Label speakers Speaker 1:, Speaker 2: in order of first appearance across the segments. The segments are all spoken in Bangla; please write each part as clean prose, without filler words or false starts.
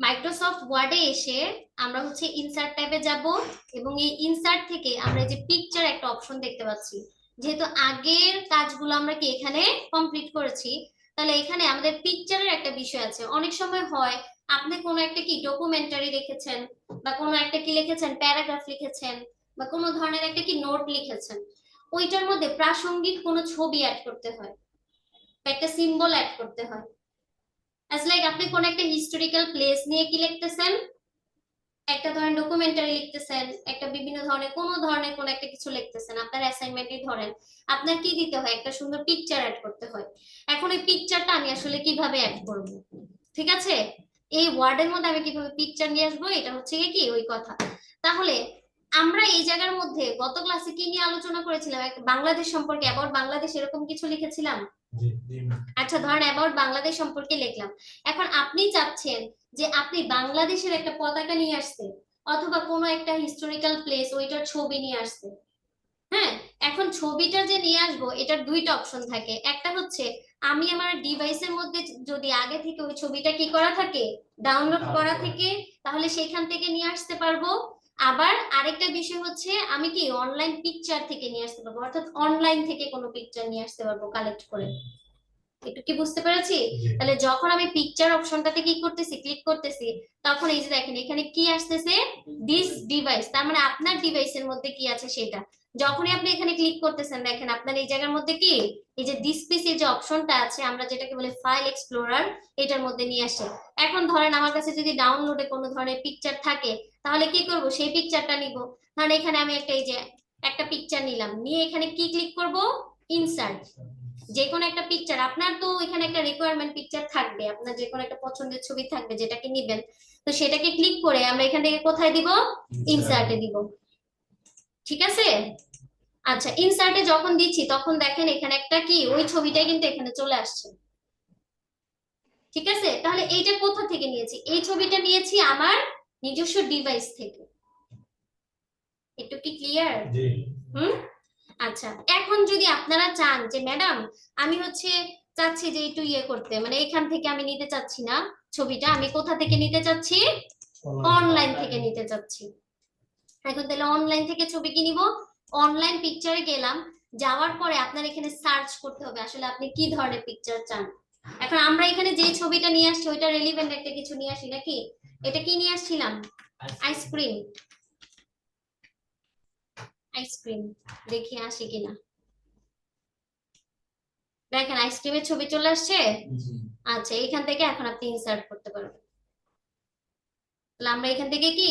Speaker 1: মাইক্রোসফট ওয়ার্ডে এসে আমরা হচ্ছে ইনসার্ট ট্যাবে যাব এবং এই ইনসার্ট থেকে আমরা এই যে পিকচার একটা অপশন দেখতে পাচ্ছি। যেহেতু আগের কাজগুলো আমরা কি এখানে কমপ্লিট করেছি, তাহলে এখানে আমাদের পিকচারের একটা বিষয় আছে। অনেক সময় হয় আপনি কোনো একটা কি ডকুমেন্টারি লিখেছেন বা কোনো একটা কি লিখেছেন, প্যারাগ্রাফ লিখেছেন বা কোনো ধরনের একটা কি নোট লিখেছেন, ওইটার মধ্যে প্রাসঙ্গিক কোনো ছবি অ্যাড করতে হয় বা একটা সিম্বল অ্যাড করতে হয়। অ্যাজ লাইক আপনি কোন একটা হিস্টোরিক্যাল প্লেস নিয়ে কি লিখতেছেন, একটা ধরেন ডকুমেন্টারি লিখতেছেন, একটা বিভিন্ন ধরনের কোনো ধরনের কোন একটা কিছু লিখতেছেন, আপনার অ্যাসাইনমেন্টই ধরেন, আপনার কি দিতে হয়, একটা সুন্দর পিকচার অ্যাড করতে হয়। এখন এই পিকচারটা আমি আসলে কিভাবে অ্যাড করব? ঠিক আছে, এই ওয়ার্ডের মধ্যে আমি কিভাবে পিকচার নিয়ে আসবো, এটা হচ্ছে কি ওই কথা। তাহলে আমরা এই জায়গার মধ্যে গত ক্লাসে কি নিয়ে আলোচনা করেছিলাম, একটা বাংলাদেশ সম্পর্কে, অ্যাবাউট বাংলাদেশ এরকম কিছু লিখেছিলাম। আচ্ছা ধরেন অ্যাবাউট বাংলাদেশ সম্পর্কে লিখলাম। এখন আপনি চাচ্ছেন যে আপনি বাংলাদেশের একটা পতাকা নিয়ে আসতে, অথবা কোনো একটা হিস্টোরিক্যাল প্লেস ওইটার ছবি নিয়ে আসতে। হ্যাঁ, এখন ছবিটা যে নিয়ে আসবো এটার দুইটা অপশন থাকে। একটা হচ্ছে আমি আমার ডিভাইসের মধ্যে যদি আগে থেকে ওই ছবিটা কি করা থাকে, ডাউনলোড করা থেকে, তাহলে সেখান থেকে নিয়ে আসতে পারবো। আবার আরেকটা বিষয় হচ্ছে আমি কি অনলাইন পিকচার থেকে নিয়ে আসতে পারবো, অর্থাৎ অনলাইন থেকে কোনো পিকচার নিয়ে আসতে পারবো কালেক্ট করে। একটু কি বুঝতে পেরেছি? তাহলে যখন আমি পিকচার অপশনটাতে কি করতেছি, ক্লিক করতেছি, তখন এই যে দেখেন এখানে কি আসতেছে, দিস ডিভাইস, তার মানে আপনার ডিভাইসের মধ্যে কি আছে সেটা। যখনই আপনি এখানে ক্লিক করতেছেন দেখেন আপনার এই জায়গার মধ্যে কি এই যে দিস পিসি যে অপশনটা আছে, আমরা যেটাকে বলি ফাইল এক্সপ্লোরার, এটার মধ্যে নিয়ে আসে। এখন ধরেন আমার কাছে যদি ডাউনলোডে কোনো ধরনের পিকচার থাকে, তাহলে কি করব, সেই পিকচারটা নিব। ধরেন এখানে আমি একটা এই যে একটা পিকচার নিলাম, নিয়ে এখানে কি ক্লিক করব, ইনসার্ট। যে কোনো একটা পিকচার, আপনার তো এখানে একটা রিকোয়ারমেন্ট পিকচার থাকবে, আপনার যে কোনো একটা পছন্দের ছবি থাকবে যেটাকে নিবেন, তো সেটাকে ক্লিক করে আমরা এখান থেকে কোথায় দিব, ইনসার্টে দিব। ঠিক আছে, আচ্ছা ইনসার্টে যখন দিচ্ছি তখন দেখেন এখানে একটা কি ওই ছবিটাই কিন্তু এখানে চলে আসছে। ঠিক আছে, তাহলে এইটা কোথা থেকে নিয়েছি, এই ছবিটা নিয়েছি আমার নিজস্ব ডিভাইস থেকে। একটু কি ক্লিয়ার? হুম, আচ্ছা এখন যদি আপনারা চান যে ম্যাডাম আমি হচ্ছে চাচ্ছি যে একটু ইয়ে করতে, মানে এখান থেকে আমি নিতে চাচ্ছি না ছবিটা, আমি কোথা থেকে নিতে চাচ্ছি, অনলাইন থেকে নিতে চাচ্ছি। এখন তাহলে অনলাইন থেকে ছবি কি নিব, অনলাইন পিকচারে গেলাম, যাওয়ার পরে আপনার এখানে সার্চ করতে হবে আসলে আপনি কি ধরনের পিকচার চান। এখন আমরা এখানে যে ছবিটা নিয়ে আসছি ওইটা রেলিভেন্ট একটা কিছু নিয়ে আসি নাকি, এটা কি নিয়ে আসছিলাম, আইসক্রিম। আইসক্রিম দেখি আসে কিনা, দেখেন আইসক্রিমের ছবি চলে আসছে। আচ্ছা এখান থেকে এখন আপনি ইনসার্ট করতে পারবেন। তাহলে আমরা এখান থেকে কি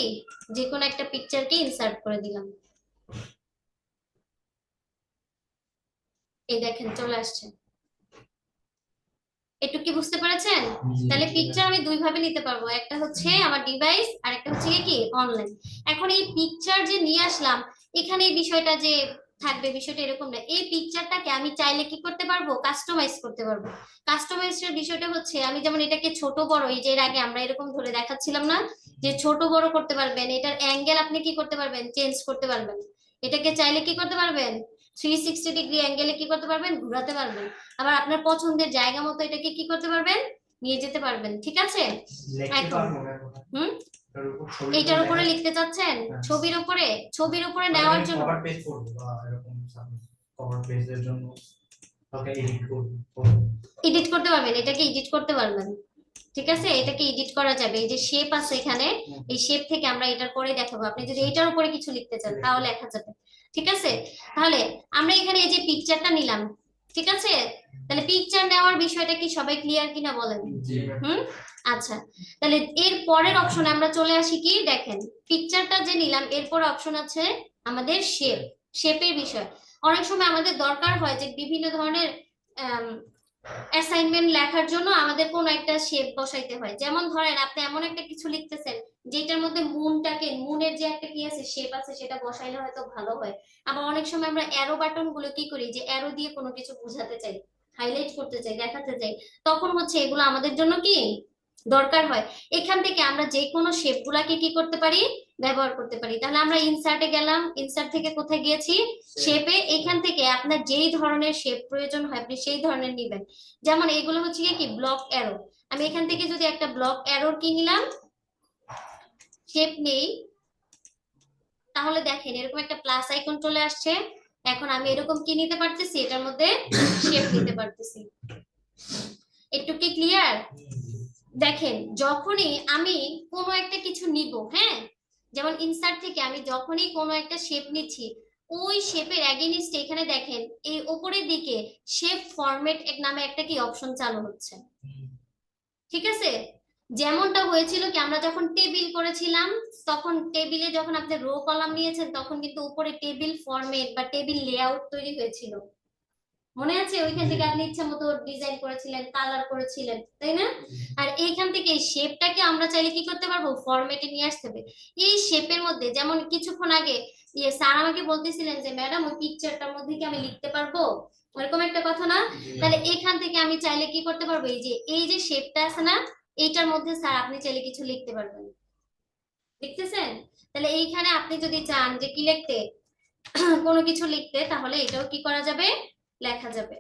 Speaker 1: যে কোনো একটা পিকচারকে ইনসার্ট করে দিলাম, এই দেখেন চলে আসছে। একটু কি বুঝতে পেরেছেন? তাহলে পিকচার আমি দুই ভাবে নিতে পারবো, একটা হচ্ছে আমার ডিভাইস আর একটা হচ্ছে কি অনলাইন। এখন এই পিকচার যে নিয়ে আসলাম, এখানে এই বিষয়টা যে থাকবে, বিষয়টা এরকম না, এই পিকচারটাকে আমি চাইলে কি করতে পারবো, কাস্টমাইজ করতে পারবো। কাস্টমাইজের বিষয়টা হচ্ছে আমি যেমন এটাকে ছোট বড়, এই যে এর আগে আমরা এরকম ধরে দেখাচ্ছিলাম না, যে ছোট বড় করতে পারবেন, এটার অ্যাঙ্গেল আপনি কি করতে পারবেন, চেঞ্জ করতে পারবেন। এটাকে চাইলে কি করতে পারবেন, 360 ডিগ্রি অ্যাঙ্গেলে কি করতে পারবেন, ঘোরাতে পারবেন। আবার আপনার পছন্দের জায়গা মতো এটাকে কি করতে পারবেন, নিয়ে যেতে পারবেন। ঠিক আছে, এখন হুম, এইটার উপরে লিখতে চাচ্ছেন, ছবির উপরে, ছবির উপরে নেওয়ার জন্য কভার পেজ করব বা এরকম কভার পেজের জন্য ওকে এডিট করব, এডিট করতে পারবেন, এটাকে এডিট করতে পারবেন। ঠিক আছে, এটাকে এডিট করা যাবে, এই যে শেপ আছে এখানে, এই শেপ থেকে আমরা এটার পরে দেখাবো, আপনি যদি এটার উপরে কিছু লিখতে চান তাহলে লেখা যাবে। ঠিক আছে, তাহলে আমরা এখানে এই যে পিকচারটা নিলাম, ঠিক আছে, তাহলে পিকচার নেওয়ার বিষয়টা কি সবাই ক্লিয়ার কিনা বলেন? হুম, আচ্ছা তাহলে এর পরের অপশনে আমরা চলে আসি, কি দেখেন পিকচারটা যে নিলাম এরপর অপশন আছে আমাদের শেপ। শেপের বিষয় অনেক সময় আমাদের দরকার হয় যে বিভিন্ন ধরনের অ্যাসাইনমেন্ট লেখার জন্য আমাদের কোন একটা শেপ বসাইতে হয়। যেমন ধরেন আপনি এমন একটা কিছু লিখতেছেন যেটার মধ্যে মুনটাকে, মুনের যে একটা কি আছে শেপ আছে, সেটা বসাইলে হয়তো ভালো হয়। আবার অনেক সময় আমরা অ্যারো বাটন গুলো কি করি, যে অ্যারো দিয়ে কোনো কিছু বোঝাতে চাই, হাইলাইট করতে চাই, দেখাতে চাই, তখন হচ্ছে এগুলো আমাদের জন্য কি দরকার হয়। এখান থেকে আমরা যে কোনো শেপ গুলাকে কি করতে পারি, ব্যবহার করতে পারি। তাহলে আমরা ইনসার্টে গেলাম, ইনসার্ট থেকে কোথায় গিয়েছি, শেপে। এখান থেকে আপনার যেই ধরনের শেপ প্রয়োজন হয় আপনি সেই ধরনের নিবেন। যেমন এগুলো হচ্ছে কি ব্লক অ্যারো, আমি এখান থেকে যদি একটা ব্লক অ্যারোর কি নিলাম, শেপ নেই, তাহলে দেখেন এরকম একটা প্লাস আইকন চলে আসছে। এখন আমি এরকম কি নিতে পারতেছি, এটার মধ্যে শেপ নিতে পারতেছি। একটু কি ক্লিয়ার? দেখেন যখনই আমি কোনো একটা কিছু নিব, হ্যাঁ, যেমন ইনসার্ট থেকে আমি যখনই কোনো একটা শেপ নিচ্ছি, ওই শেপের এগেইনস্ট এখানে দেখেন এই উপরের দিকে শেপ ফরম্যাট এক নামে একটা কি অপশন চালু হচ্ছে। ঠিক আছে, যেমনটা হয়েছিল কি আমরা যখন টেবিল করেছিলাম, তখন টেবিলে যখন আপনি রো কলাম নিয়েছেন তখন কিন্তু উপরে টেবিল ফরম্যাট বা টেবিল লেআউট তৈরি হয়েছিল, মনে আছে? ওইখান থেকে আপনি ইচ্ছা মতো ডিজাইন করেছিলেন, কালার করেছিলেন, তাই না? আর এইখান থেকে এই শেপটাকে আমরা চাইলে কি করতে পারবো, ফরম্যাটে নিয়ে আসতে হবে। এই শেপের মধ্যে যেমন কিছুক্ষণ আগে স্যার আমাকে বলতেছিলেন যে ম্যাডাম ওই পিকচারটার মধ্যে কি আমি লিখতে পারবো, এরকম একটা কথা না? তাহলে এখান থেকে আমি চাইলে কি করতে পারবো, এই যে শেপটা আছে না, এইটার মধ্যে স্যার আপনি চাইলে কিছু লিখতে পারবেন। লিখতেছেন? তাহলে এইখানে আপনি যদি চান যে কি লিখতে, কোনো কিছু লিখতে, তাহলে এটাও কি করা যাবে, লেখা যাবে।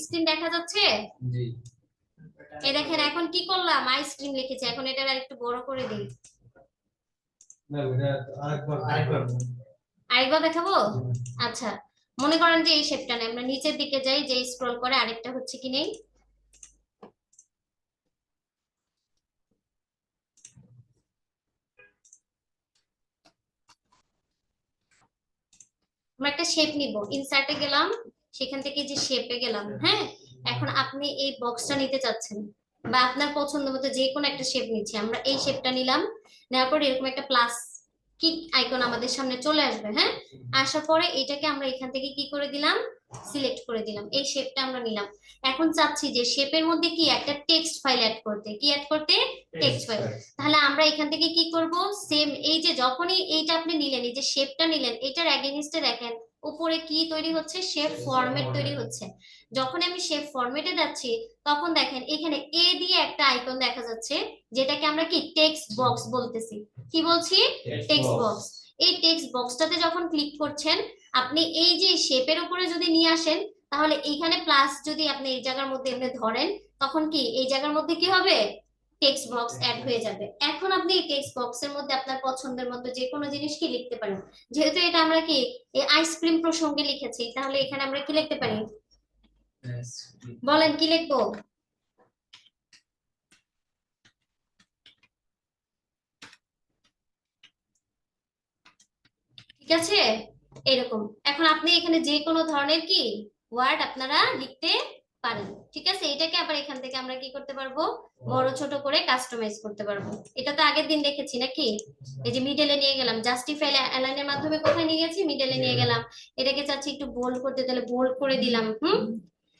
Speaker 1: স্ক্রিন দেখা যাচ্ছে? জি। এই দেখেন এখন কি করলাম, আইসক্রিম লিখেছি, এখন এটা আরেকটু বড় করে দিই। না এটা আরেকবার দেখাবো। আচ্ছা, মনে করেন যে এই শেপটা নেই, আমরা নিচের দিকে যাই, যে স্ক্রল করে আরেকটা হচ্ছে কি নেই, আমরা একটা শেপ নিব, ইনসার্টে গেলাম, সেখান থেকে যে শেপে গেলাম, হ্যাঁ। এখন আপনি এই বক্সটা নিতে চাচ্ছেন বা আপনার পছন্দ মতো যে কোনো একটা শেপ নিচ্ছি, আমরা এই শেপটা নিলাম, নেওয়ার পর এরকম একটা প্লাস কি আইকন আমাদের সামনে চলে আসবে, হ্যাঁ। আসার পরে এটাকে আমরা এখান থেকে কি করে দিলাম, সিলেক্ট করে দিলাম, এই শেপটা আমরা নিলাম। এখন চাচ্ছি যে শেপের মধ্যে কি একটা টেক্সট ফাইল অ্যাড করতে, কি অ্যাড করতে, টেক্সট ফাইল। তাহলে আমরা এখান থেকে কি করব, সেম এই যে যখনই এইটা আপনি নিলেন, এই যে শেপটা নিলেন, এটার এগেইনস্টে দেখেন উপরে কি তৈরি হচ্ছে, শেপ ফরম্যাট তৈরি হচ্ছে। যখন আমি শেপ ফরম্যাটে যাচ্ছি, তখন দেখেন এখানে এ দিয়ে একটা আইকন দেখা যাচ্ছে, যেটাকে আমরা কি টেক্সট বক্স বলতেছি। কি বলছি, টেক্সট বক্স। এই টেক্সট বক্সটাতে যখন ক্লিক করছেন, আপনি এই যে শেপের উপরে যদি নিয়ে আসেন, তাহলে এইখানে প্লাস যদি আপনি এই জায়গার মধ্যে এমনি ধরেন, তখন কি এই জায়গার মধ্যে কি হবে, টেক্সট বক্স অ্যাড হয়ে যাবে। এখন আপনি এই টেক্সট বক্সের মধ্যে আপনার পছন্দের মতো যে কোনো জিনিস কি লিখতে পারেন। যেহেতু এটা আমরা কি এই আইসক্রিম প্রসঙ্গে লিখেছি, তাহলে এখানে আমরা কি লিখতে পারি, বলেন কি লিখবো? ঠিক আছে, এরকম। এখন আপনি এখানে যে কোনো ধরনের কি ওয়ার্ড আপনারা লিখতে পারেন। ঠিক আছে, এটাকে আবার এখান থেকে আমরা কি করতে পারবো, বড় ছোট করে কাস্টমাইজ করতে পারবো। এটা তো আগের দিন দেখেছি নাকি, এই যে মিডলে নিয়ে গেলাম, জাস্টিফাই অ্যালাইনের মাধ্যমে কোথায় নিয়ে গেছি, মিডলে নিয়ে গেলাম। এটাকে চাচ্ছি একটু বোল্ড করতে, তাহলে বোল্ড করে দিলাম,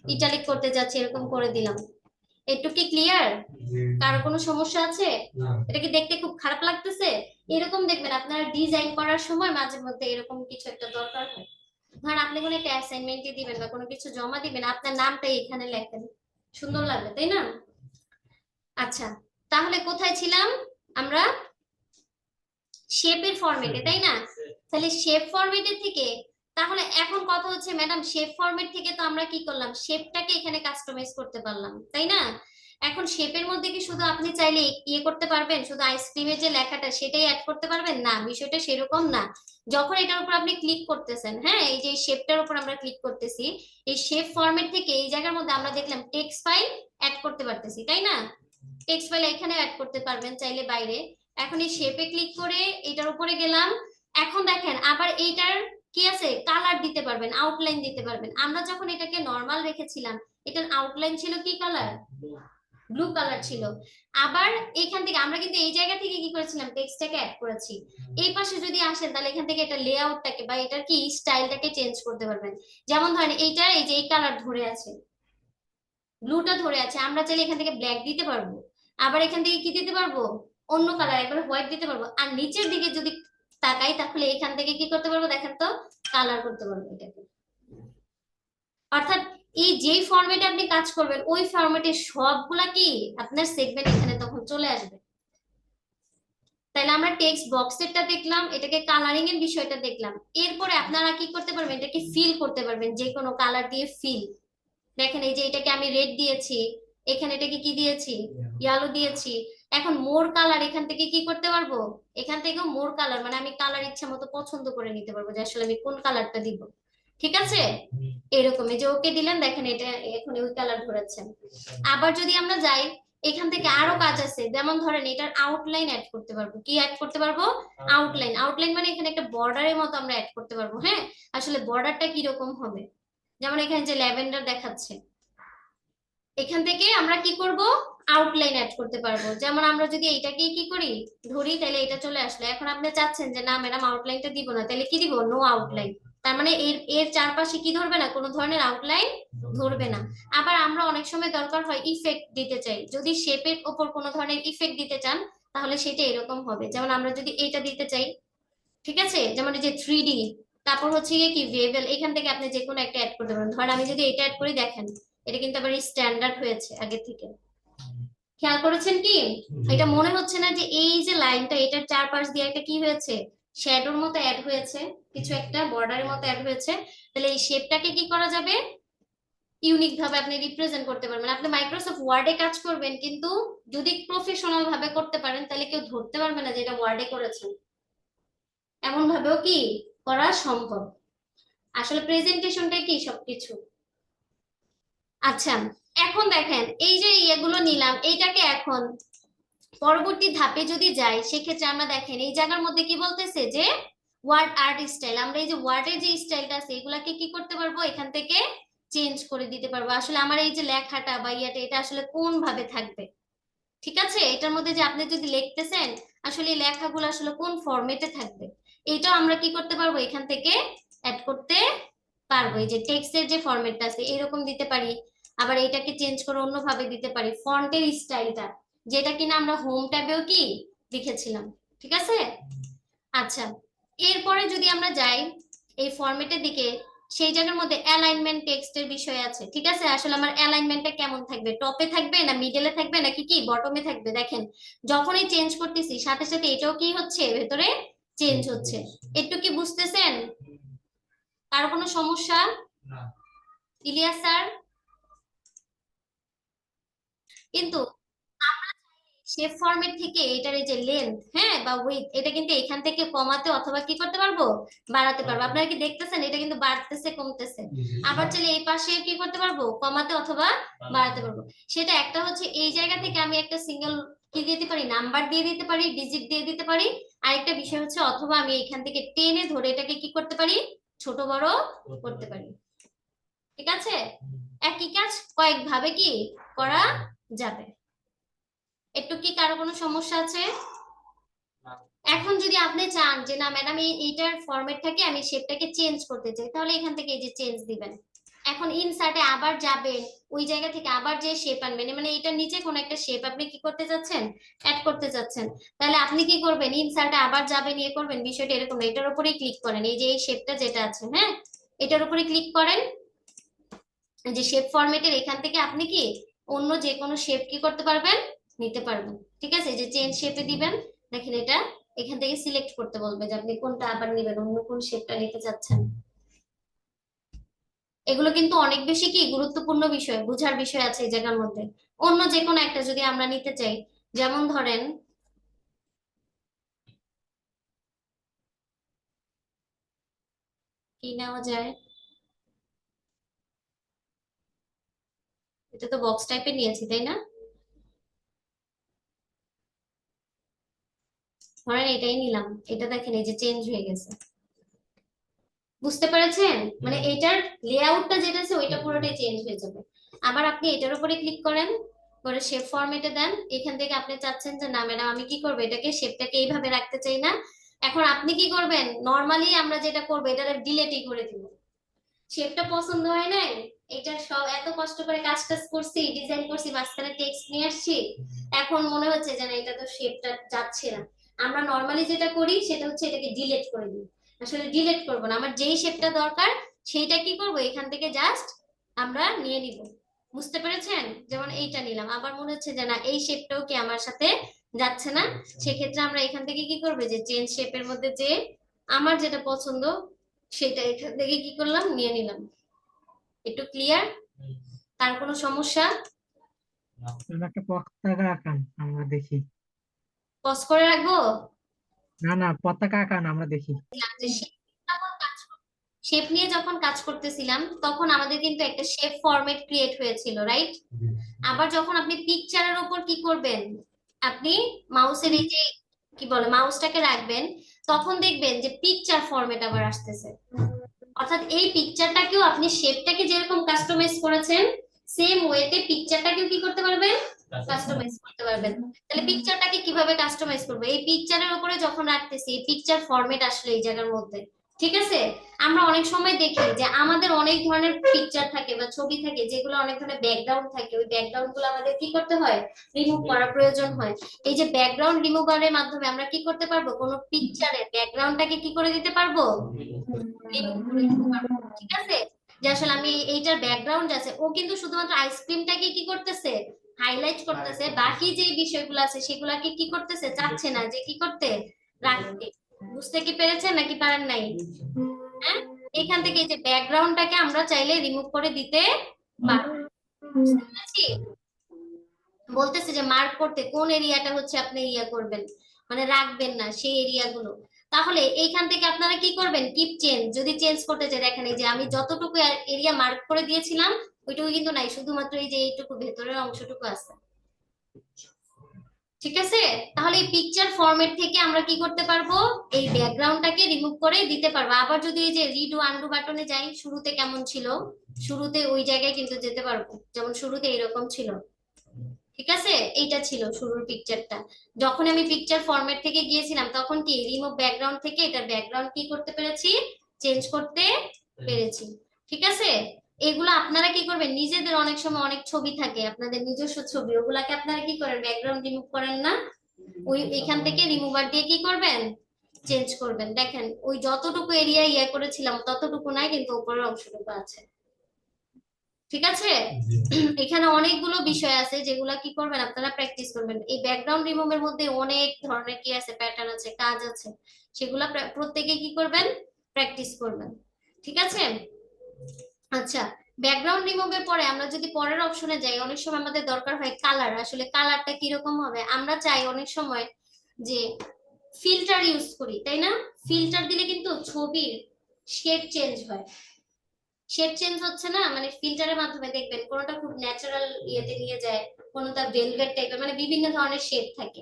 Speaker 1: ইটালিক করতে চাচ্ছি, এরকম করে দিলাম। একটু কি ক্লিয়ার? কারো কোনো সমস্যা আছে? এটা কি দেখতে খুব খারাপ লাগতেছে? এরকম দেখবেন আপনারা ডিজাইন করার সময় মাঝে মধ্যে এরকম কিছু একটা দরকার হয়। ধর আপনি কোনো একটা অ্যাসাইনমেন্ট দিবেন বা কোনো কিছু জমা দিবেন, আপনার নামটা এখানে লেখেন, সুন্দর লাগবে, তাই না? আচ্ছা, তাহলে কোথায় ছিলাম আমরা, শেপের ফরম্যাটে, তাই না? তাহলে শেপ ফরম্যাটের থেকে, তাহলে এখন কথা হচ্ছে ম্যাডাম শেপ ফরম্যাট থেকে তো আমরা কি করলাম, শেপটাকে এখানে কাস্টমাইজ করতে পারলাম, তাই না? এখন শেপের মধ্যে কি শুধু আপনি চাইলে ইয়ে করতে পারবেন, শুধু আইসক্রিমের যে লেখাটা সেটাই অ্যাড করতে পারবেন, না, বিষয়টা সেরকম না। যখন এটার উপর আপনি ক্লিক করতেছেন, হ্যাঁ, এই যে শেপটার উপর আমরা ক্লিক করতেছি, এই শেপ ফরম্যাট থেকে এই জায়গার মধ্যে আমরা দেখলাম টেক্সট ফাইল অ্যাড করতে পারতেছি, তাই না? টেক্সট ফাইল এখানে অ্যাড করতে পারবেন চাইলে বাইরে। এখন এই শেপে ক্লিক করে এটার উপরে গেলাম। এখন দেখেন আবার এইটার কি আছে, কালার দিতে পারবেন, আউটলাইন দিতে পারবেন। আমরা যখন এটাকে নরমাল রেখেছিলাম, এটার আউটলাইন ছিল কি কালার, ব্লু কালার ছিল। আবার এখান থেকে আমরা কিন্তু এই জায়গা থেকে কি করেছিলাম, টেক্সটটাকে অ্যাড করেছি। এই পাশে যদি আসেন, তাহলে এখান থেকে এটা লেআউটটাকে বা এটার কি স্টাইলটাকে চেঞ্জ করতে পারবেন। যেমন ধরেন এইটা, এই যে এই কালার ধরে আছে, ব্লুটা ধরে আছে, আমরা চাইলে এখান থেকে ব্ল্যাক দিতে পারবো। আবার এখান থেকে কি দিতে পারবো, অন্য কালার একবার হোয়াইট দিতে পারবো। আর নিচের দিকে যদি তাকাই, তাহলে এখান থেকে কি করতে পারবো, দেখেন তো, কালার করতে পারবো এটাকে। অর্থাৎ এই যেই ফরম্যাটে আপনি কাজ করবেন, ওই ফরম্যাটে সবগুলা কি আপনার সেগমেন্ট এখানে তখন চলে আসবে। তাহলে আমরা টেক্সট বক্সেরটা দেখলাম, এটাকে কালারিং এর বিষয়টা দেখলাম। এরপরে আপনারা কি করতে পারবেন, এটাকে ফিল করতে পারবেন, যে কোনো কালার দিয়ে ফিল। দেখেন এই যে এটাকে আমি রেড দিয়েছি, এখানে এটাকে কি দিয়েছি, ইয়েলো দিয়েছি। এখন মোর কালার এখান থেকে কি করতে পারবো, এখান থেকেও মোর কালার মানে আমি কালার ইচ্ছা মতো পছন্দ করে নিতে পারবো যে আসলে আমি কোন কালারটা দিব। ঠিক আছে, এরকম এই যে ওকে দিলেন, দেখেন এটা এখন ওই কালার ধরেছেন। আবার যদি আমরা যাই, এখান থেকে আরো কাজ আছে, যেমন ধরেন এটার আউটলাইন অ্যাড করতে পারবো। কি অ্যাড করতে পারবো, আউটলাইন। আউটলাইন মানে এখানে একটা বর্ডারের মতো আমরা অ্যাড করতে পারবো। হ্যাঁ, আসলে বর্ডারটা কি রকম হবে, যেমন এখানে যে ল্যাভেন্ডার দেখাচ্ছে, এখান থেকে আমরা কি করব, আউটলাইন অ্যাড করতে পারবো। যেমন আমরা যদি এইটাকে কি করি, ধরি, তাহলে এটা চলে আসলো। এখন আপনি চাচ্ছেন যে না ম্যাডাম আউটলাইনটা দিব না, তাহলে কি দিব, নো আউটলাইন। তার মানে এর এর চারপাশে কি ধরবে না, কোনো ধরনের আউটলাইন ধরবে না। আবার আমরা অনেক সময় দরকার হয় ইফেক্ট দিতে চাই, যদি শেপের ওপর কোনো ধরনের ইফেক্ট দিতে চান তাহলে সেটা এরকম হবে। যেমন আমরা যদি এইটা দিতে চাই, ঠিক আছে, যেমন এই যে 3D, তারপর হচ্ছে গিয়ে কি ভেবেল, এখান থেকে আপনি যে কোনো একটা অ্যাড করতে পারেন। ধরেন আমি যদি এটা অ্যাড করি, দেখেন এটা কিন্তু আবার স্ট্যান্ডার্ড হয়েছে আগে থেকে। খেয়াল করেছেন কি, এটা মনে হচ্ছে না যে এই যে লাইনটা এটার চারপাশ দিয়ে একটা কি হয়েছে, শ্যাডোর মতো অ্যাড হয়েছে, কিছু একটা বর্ডারের মতো অ্যাড হয়েছে। তাহলে এই শেপটাকে কি করা যাবে, ইউনিক ভাবে আপনি রিপ্রেজেন্ট করতে পারবেন। আপনি মাইক্রোসফট ওয়ার্ডে কাজ করবেন, কিন্তু যদি প্রফেশনাল ভাবে করতে পারেন তাহলে কেউ ধরতে পারবে না যে এটা ওয়ার্ডে করেছেন। এমন ভাবেও কি করা সম্ভব। আসলে প্রেজেন্টেশনটাই কি সবকিছু। আচ্ছা, এখন দেখেন এই যে ইয়েগুলো নিলাম, এইটাকে এখন পরবর্তী ধাপে যদি যাই, সেক্ষেত্রে আমরা দেখেন এই জায়গার মধ্যে কি বলতেছে যে ওয়ার্ড আর্ট স্টাইল। আমরা এই যে ওয়ার্ডের যে স্টাইলটা আছে এগুলাকে কি করতে পারবো, এখান থেকে চেঞ্জ করে দিতে পারবো। আসলে আমার এই যে লেখাটা বা ইয়াটা, এটা আসলে কোন ভাবে থাকবে। ঠিক আছে, এটার মধ্যে যে আপনি যদি লিখতেছেন, আসলে এই লেখাগুলো আসলে কোন ফরম্যাটে থাকবে, এইটাও আমরা কি করতে পারবো, এখান থেকে অ্যাড করতে পারবো। এই যে টেক্সটের যে ফরম্যাটটা আছে এরকম দিতে পারি, আবার এটাকে চেঞ্জ করে অন্যভাবে দিতে পারি। ফন্টের স্টাইলটা, যেটা কিনা আমরা হোম ট্যাবেও কি লিখেছিলাম। ঠিক আছে, আচ্ছা, এরপরে যদি আমরা যাই এই ফরম্যাটের দিকে, সেই জায়গার মধ্যে অ্যালাইনমেন্ট টেক্সটের বিষয় আছে। ঠিক আছে, আসলে আমার অ্যালাইনমেন্টটা কেমন থাকবে, টপে থাকবে না মিডলে থাকবে নাকি কি বটমে থাকবে। দেখেন যখনই চেঞ্জ করতেছি সাথে সাথে এটাও কি হচ্ছে, ভেতরে চেঞ্জ হচ্ছে। একটু কি বুঝতেছেন, কারো কোনো সমস্যা, ইলিয়াস স্যার? কিন্তু শেপ ফরম্যাট থেকে এটার এই যে লেন্থ, হ্যাঁ, বা উইডথ, এটা কিন্তু এখান থেকে কমাতে অথবা কি করতে পারবো, বাড়াতে পারবো। আপনারা কি দেখতেছেন এটা কিন্তু বাড়তেছে কমতেছে। আবার চাইলে এই পাশে কি করতে পারবো, কমাতে অথবা বাড়াতে পারবো। সেটা একটা হচ্ছে এই জায়গা থেকে আমি একটা সিঙ্গেল কি দিতে পারি, নাম্বার দিয়ে দিতে পারি, ডিজিট দিয়ে দিতে পারি। আরেকটা বিষয় হচ্ছে অথবা আমি এখান থেকে টেনে ধরে এটাকে কি করতে পারি, ছোট বড় করতে পারি। ঠিক আছে, একই কাজ কয়েক ভাবে কি করা যাবে। একটু কি কারো কোনো সমস্যা আছে? এখন যদি আপনি চান যে না ম্যাডাম এইটার ফরম্যাটটাকে আমি শেপটাকে চেঞ্জ করতে চাই, তাহলে এখান থেকে এই যে চেঞ্জ দিবেন। এখন ইনসার্টে আবার যাবেন, ওই জায়গা থেকে আবার যে শেপ আনবেন, মানে এটার নিচে কোন একটা শেপ আপনি কি করতে যাচ্ছেন, অ্যাড করতে যাচ্ছেন। তাহলে আপনি কি করবেন, ইনসার্টে আবার যাবেন, ইয়ে করবেন। বিষয়টা এরকম না, এটার উপরেই ক্লিক করেন, এই যে এই শেপটা যেটা আছে, হ্যাঁ, এটার উপরে ক্লিক করেন। যে শেপ ফরম্যাটের এখান থেকে আপনি কি অন্য যে কোনো শেপ কি করতে পারবেন, নিতে পারবেন। ঠিক আছে, যে চেঞ্জ শেপে দিবেন, দেখেন এটা এখান থেকে সিলেক্ট করতে বলবে যে আপনি কোনটা আবার নেবেন, অন্য কোন শেপটা নিতে চাচ্ছেন। এগুলো কিন্তু অনেক বেশি কি গুরুত্বপূর্ণ বিষয়, বুঝার বিষয় আছে এই জায়গার মধ্যে। অন্য যে কোনো একটা যদি আমরা নিতে চাই, যেমন ধরেন কি নেওয়া যায়, এটা তো বক্স টাইপের নিয়েছি তাই না, ধরেন এটাই নিলাম। এটা দেখেন এই যে চেঞ্জ হয়ে গেছে, বুঝতে পেরেছেন, মানে এটার লেআউটটা যেটা আছে ওইটা পুরোটাই চেঞ্জ হয়ে যাবে। আবার আপনি এটার উপরে ক্লিক করেন, করে শেপ ফরম্যাটে দেন। এখান থেকে আপনি চাচ্ছেন যে না ম্যাডাম আমি কি করবো, এটাকে শেপটাকে এইভাবে রাখতে চাই না। এখন আপনি কি করবেন, নর্মালি আমরা যেটা করবো এটা ডিলেটই করে দিব। শেপটা পছন্দ হয় নাই, এটা সব এত কষ্ট করে কাজ টাজ করছি, ডিজাইন করছি, মাঝখানে টেক্সট নিয়ে আসছি, এখন মনে হচ্ছে যে না এটা তো শেপটা যাচ্ছে না। আমরা নর্মালি যেটা করি সেটা হচ্ছে এটাকে ডিলিট করে দিই। আসলে ডিলিট করব না, আমার যেই শেপটা দরকার সেইটা কি করব, এখান থেকে জাস্ট আমরা নিয়ে নিব। বুঝতে পেরেছেন, যেমন এইটা নিলাম, আবার মনে হচ্ছে যে না এই শেপটাও কি আমার সাথে যাচ্ছে না, সেক্ষেত্রে আমরা এখান থেকে কি করবে, যে চেঞ্জ শেপের মধ্যে যে আমার যেটা পছন্দ সেটা এখান থেকে কি করলাম, নিয়ে নিলাম। একটু ক্লিয়ার, তার কোনো সমস্যা?
Speaker 2: তুমি একটা পতাকা আঁকান, আমরা দেখি।
Speaker 1: পজ করে রাখবো।
Speaker 2: না না, পতাকা আঁকান, আমরা দেখি।
Speaker 1: শেপ নিয়ে যখন কাজ করতেছিলাম তখন আমাদের কিন্তু একটা শেপ ফরম্যাট ক্রিয়েট হয়েছিল, রাইট? আবার যখন আপনি পিকচারের উপর কি করবেন, আপনি মাউসের এই যে কি বলে মাউসটাকে রাখবেন, তখন দেখবেন যে পিকচার ফরম্যাট আবার আসতেছে। অর্থাৎ এই পিকচারটাকেও আপনি শেপটাকে যেরকম কাস্টমাইজ করেছেন, সেম ওয়েতে পিকচারটাকেও কি করতে পারবেন, কাস্টমাইজ করতে পারবেন। তাহলে পিকচারটাকে কিভাবে কাস্টমাইজ করবো, এই পিকচারের উপরে যখন রাখতেছি এই পিকচার ফরম্যাট আসলে এই জায়গার মধ্যে, ঠিক আছে? আমরা অনেক সময় দেখি যে আমাদের অনেক ধরনের পিকচার থাকে বা ছবি থাকে যেগুলো অনেক ধরনের ব্যাকগ্রাউন্ড থাকে, ওই ব্যাকগ্রাউন্ড গুলো আমাদের কি করতে হয়, রিমুভ করা প্রয়োজন হয়। এই যে ব্যাকগ্রাউন্ড রিমুভারের মাধ্যমে আমরা কি করতে পারবো, কোনো পিকচারের ব্যাকগ্রাউন্ডটাকে কি করে দিতে পারবো, রিমুভ করে দিতে পারবো। ঠিক আছে? যে আসলে আমি এইটার ব্যাকগ্রাউন্ড আছে, ও কিন্তু শুধুমাত্র আইসক্রিমটাকে কি করতেছে, হাইলাইট করতেছে, বাকি যে বিষয়গুলো আছে সেগুলাকে কি করতেছে, চাচ্ছে না যে কি করতে, রাখতে। বুঝতে কি পেরেছেন নাকি পারেন নাই? হ্যাঁ, এখান থেকে এই যে ব্যাকগ্রাউন্ডটাকে আমরা চাইলে রিমুভ করে দিতে পারবো। বুঝতে পেরেছি? বলতেছে যে মার্ক করতে কোন এরিয়াটা হচ্ছে আপনি ইয়া করবেন, মানে রাখবেন না সেই এরিয়াগুলো। তাহলে এইখান থেকে আপনারা কি করবেন, কিপ চেঞ্জ, যদি চেঞ্জ করতে চাই দেখেন এই যে আমি যতটুকু এরিয়া মার্ক করে দিয়েছিলাম ওইটুকু কিন্তু নাই, শুধুমাত্র এই যে এইটুকু ভেতরের অংশটুকু আছে। ঠিক আছে? তাহলে এই পিকচার ফরম্যাট থেকে আমরা কি করতে পারবো, এই ব্যাকগ্রাউন্ডটাকে রিমুভ করে দিতে পারবো। আবার যদি এই যে রিডু আনডু বাটনে যাই, শুরুতে কেমন ছিল, শুরুতে ওই জায়গায় কিন্তু যেতে পারবো, যেমন শুরুতে এরকম ছিল। ঠিক আছে? এইটা ছিল শুরুর পিকচারটা। যখন আমি পিকচার ফরম্যাট থেকে গিয়েছিলাম তখন কি রিমুভ ব্যাকগ্রাউন্ড থেকে এটার ব্যাকগ্রাউন্ড কি করতে পেরেছি, চেঞ্জ করতে পেরেছি। ঠিক আছে? এগুলো আপনারা কি করবেন, নিজেদের অনেক সময় অনেক ছবি থাকে আপনাদের নিজস্ব ছবি, ওগুলাকে আপনারা কি করেন, ব্যাকগ্রাউন্ড রিমুভ করেন না, ওই এখান থেকে রিমুভার দিয়ে কি করবেন, চেঞ্জ করবেন। দেখেন ওই যতটুকু এরিয়া ইয়া করেছিলাম ততটুকু নাই, কিন্তু উপরের অংশটুকু আছে। ঠিক আছে? এখানে অনেকগুলো বিষয় আছে যেগুলা কি করবেন, আপনারা প্র্যাকটিস করবেন। এই ব্যাকগ্রাউন্ড রিমুভের মধ্যে অনেক ধরনের কি আছে, প্যাটার্ন আছে, কাজ আছে, সেগুলা প্রত্যেকে কি করবেন, প্র্যাকটিস করবেন। ঠিক আছে? আচ্ছা, ব্যাকগ্রাউন্ড রিমুভের পরে আমরা যদি পরের অপশনে যাই, অনেক সময় আমাদের দরকার হয় কালার। আসলে কালারটা কিরকম হবে, আমরা চাই অনেক সময় যে ফিল্টার ইউজ করি, তাই না? ফিল্টার দিলে কিন্তু ছবির শেড চেঞ্জ হয়। শেড চেঞ্জ হচ্ছে না, মানে ফিল্টারের মাধ্যমে দেখবেন কোনোটা খুব ন্যাচারাল ইয়েতে নিয়ে যায়, কোনোটা ভেলভেট টাইপের, মানে বিভিন্ন ধরনের শেড থাকে।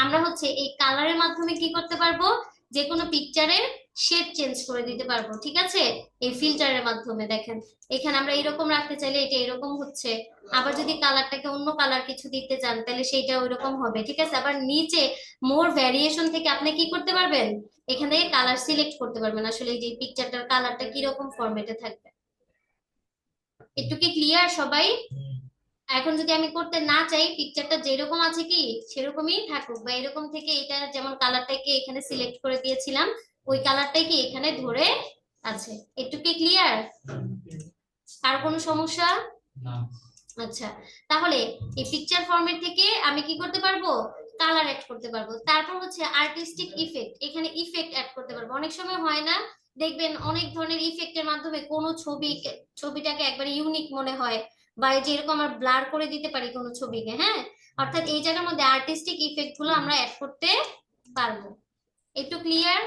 Speaker 1: আমরা হচ্ছে এই কালারের মাধ্যমে কি করতে পারবো, যে কোনো পিকচারের শেড চেঞ্জ করে দিতে পারবো। ঠিক আছে? এই ফিল্টারের মাধ্যমে দেখেন এখানে আমরা এরকম রাখতে চাইলে এটা এরকম হচ্ছে, আবার যদি কালারটাকে অন্য কালার কিছু দিতে চান তাহলে সেইটা ওইরকম হবে। ঠিক আছে? আবার নিচে মোর ভ্যারিয়েশন থেকে আপনি কি করতে পারবেন, এখান থেকে কালার সিলেক্ট করতে পারবেন, আসলে এই যে পিকচারটার কালারটা কিরকম ফরম্যাটে থাকবে। একটু কি ক্লিয়ার সবাই? এখন যদি আমি করতে না চাই, পিকচারটা যেরকম আছে কি সেরকমই থাকুক, বা এরকম থেকে এটা যেমন কালারটাকে এখানে সিলেক্ট করে দিয়েছিলাম ওই কালারটাই কি এখানে ধরে আছে। একটু কি ক্লিয়ার? আর কোনো সমস্যা? আচ্ছা, তাহলে এই পিকচার ফরম্যাট থেকে আমি কি করতে পারবো, কালার অ্যাড করতে পারবো। তারপর হচ্ছে আর্টিস্টিক ইফেক্ট, এখানে ইফেক্ট অ্যাড করতে পারবো। অনেক সময় হয় না, দেখবেন অনেক ধরনের ইফেক্টের মাধ্যমে কোনো ছবিটাকে একবারে ইউনিক মনে হয়, বা এই যে এরকম আমরা ব্লার করে দিতে পারি কোনো ছবিকে। হ্যাঁ, অর্থাৎ এই জায়গার মধ্যে আর্টিস্টিক ইফেক্ট গুলো আমরা অ্যাড করতে পারবো। একটু ক্লিয়ার?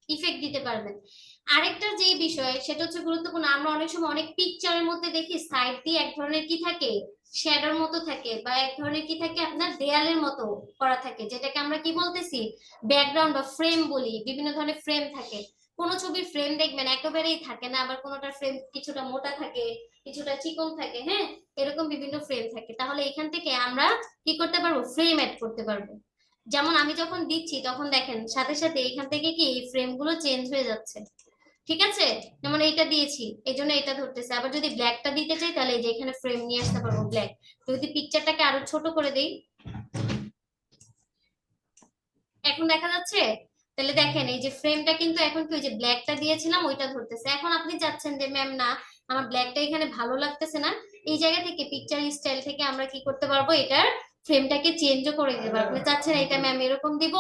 Speaker 1: ইফেক্ট দিতে পারবেন। আরেকটা যে বিষয় সেটা হচ্ছে গুরুত্বপূর্ণ, আমরা অনেক সময় অনেক পিকচারের মধ্যে দেখি সাইড দিয়ে এক ধরনের কি থাকে, শ্যাডোর মতো থাকে, বা এক ধরনের কি থাকে আপনার দেয়ালের মতো করা থাকে, যেটাকে আমরা কি বলতেছি, ব্যাকগ্রাউন্ড বা ফ্রেম বলি। বিভিন্ন ধরনের ফ্রেম থাকে, কোন ছবির ফ্রেম দেখবেন একেবারেই থাকে না, আবার কোনটার ফ্রেম কিছুটা মোটা থাকে, কিছুটা চিকন থাকে। হ্যাঁ, এরকম বিভিন্ন ফ্রেম থাকে। তাহলে এখান থেকে আমরা কি করতে পারবো, ফ্রেম অ্যাড করতে পারবো। যেমন আমি যখন দিচ্ছি তখন দেখেন সাথে সাথে এখান থেকে কি এই ফ্রেম গুলো চেঞ্জ হয়ে যাচ্ছে। ঠিক আছে? যেমন এইটা দিয়েছি এই জন্য এটা ধরতেছে, আবার যদি ব্ল্যাকটা দিতে চাই তাহলে এই যে এখানে ফ্রেম নিয়ে আসতে পারবো ব্ল্যাক। যদি পিকচারটাকে আরো ছোট করে দেই, এখন দেখা যাচ্ছে? তাহলে দেখেন এই যে ফ্রেমটা কিন্তু এখন কি ওই যে ব্ল্যাকটা দিয়েছিলাম ওইটা ধরতেছে। এখন আপনি চাচ্ছেন যে ম্যাম না, আমার ব্ল্যাকটা এখানে ভালো লাগতেছে না, এই জায়গা থেকে পিকচার স্টাইল থেকে আমরা কি করতে পারবো, এটার ফ্রেমটাকে চেঞ্জও করে দিতে পারবো। আপনি চাচ্ছেন এটা ম্যাম এরকম দিব,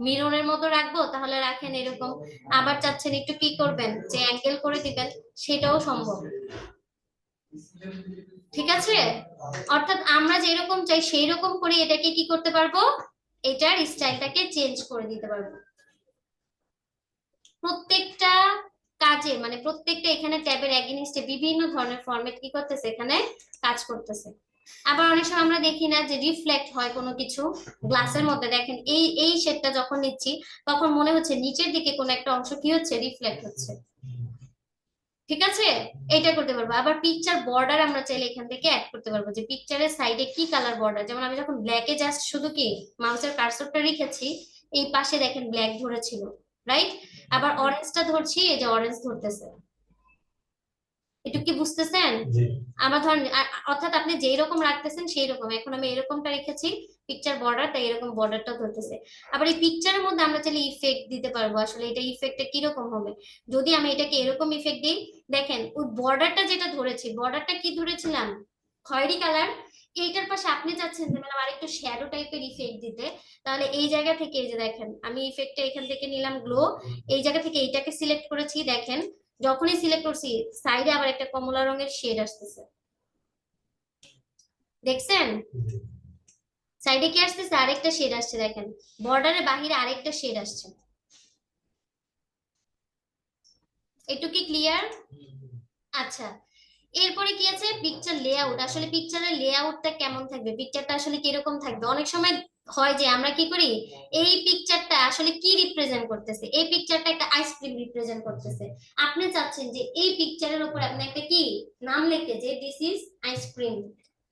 Speaker 1: মিররের মতো রাখবো, তাহলে রাখেন এরকম। আবার চাচ্ছেন একটু কি করবেন, যে অ্যাঙ্গেল করে দিবেন, সেটাও সম্ভব। ঠিক আছে, অর্থাৎ আমরা যেরকম চাই সেই রকম করে এটাকে কি করতে পারবো, এটার স্টাইলটাকে চেঞ্জ করে দিতে পারবো। প্রত্যেকটা কাজে মানে প্রত্যেকটা এখানে ট্যাবের এগেইনস্টে বিভিন্ন ধরনের ফরম্যাট কি করতেছে এখানে কাজ করতেছে। আবার অনেক সময় আমরা দেখি না যে রিফ্লেক্ট হয় কোনো কিছু গ্লাসের মধ্যে, দেখেন এই এই শেডটা যখন নিচ্ছি তখন মনে হচ্ছে নিচের দিকে কোনো একটা অংশ কি হচ্ছে, রিফ্লেক্ট হচ্ছে। ঠিক আছে, এটা করতে পারবো। আবার পিকচার বর্ডার আমরা চাইলে এখান থেকে অ্যাড করতে পারবো, যে পিকচারের সাইডে কি কালার বর্ডার, যেমন আমি যখন ব্ল্যাকে জাস্ট শুধু কি মাউসের কার্সরটা রেখেছি, এই পাশে দেখেন ব্ল্যাক ধরেছিল, রাইট? আবার অরেঞ্জটা ধরছি, এই যে অরেঞ্জ ধরতেছে। একটু কি বুঝতেছেন? আবার ধরেন অর্থাৎ আপনি যেই রকম রাখতেছেন সেই রকম, এখন আমি এরকমটা রেখেছি পিকচার বর্ডার, তাই এরকম বর্ডারটা ধরতেছে। আবার এই পিকচারের মধ্যে আমরা চাইলে ইফেক্ট দিতে পারবো। আসলে এটা ইফেক্টটা কিরকম হবে, যদি আমি এটাকে এরকম ইফেক্ট দিই, দেখেন ওই বর্ডারটা যেটা ধরেছি, বর্ডারটা কি ধরেছিলাম, খয়েরি কালার। এইটার পাশে আপনি চাচ্ছেন যে মানে আরেকটু শ্যাডো টাইপের ইফেক্ট দিতে, তাহলে এই জায়গা থেকে এই যে দেখেন আমি ইফেক্টটা এখান থেকে নিলাম গ্লো, এই জায়গা থেকে এইটাকে সিলেক্ট করেছি, দেখেন যখনই সিলেক্ট করছি সাইডে আবার একটা কমলা রঙের শেড আসতেছে, দেখছেন? সাইডে কি আসতেছে, আরেকটা শেড আসছে, দেখেন বর্ডারের বাহিরে আরেকটা শেড আসছে। একটু কি ক্লিয়ার? আচ্ছা, এরপরে কি আছে পিকচার লেআউট। আসলে পিকচারের লেআউটটা কেমন থাকবে, পিকচারটা আসলে কিরকম থাকবে, অনেক সময় হয় যে আমরা কি করি, এই পিকচারটা আসলে কি রিপ্রেজেন্ট করতেছে, এই পিকচারটা একটা আইসক্রিম রিপ্রেজেন্ট করতেছে, আপনি চাচ্ছেন যে এই পিকচারের উপর আপনি একটা কি নাম লিখতে, যে দিস ইজ আইসক্রিম,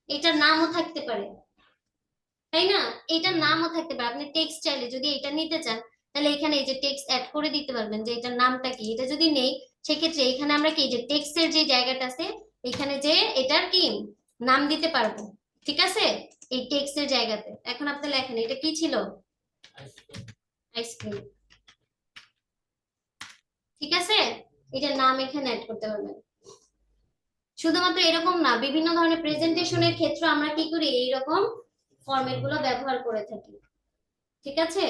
Speaker 1: এটার নামও থাকতে পারে, তাই না? এটার নামও থাকতে পারে। আপনি টেক্সট চাইলে যদি এটা নিতে চান, তাহলে এখানে এই যে টেক্সট অ্যাড করে দিতে পারবেন যে এটার নামটা কি। এটা যদি নেই, সেক্ষেত্রে এখানে আমরা কি যে টেক্সটের যে জায়গাটা আছে, এখানে যে এটার কি নাম দিতে পারবো। ঠিক আছে, এই টেক্সটের জায়গাতে এখন আপনি লেখেন এটা কি ছিল, আইসক্রিম। ঠিক আছে, এটার নাম এখানে অ্যাড করতে পারবেন। শুধুমাত্র এরকম না, বিভিন্ন ধরনের প্রেজেন্টেশনের ক্ষেত্রে আমরা কি করি, এইরকম ফরম্যাট গুলো ব্যবহার করে থাকি। ঠিক আছে,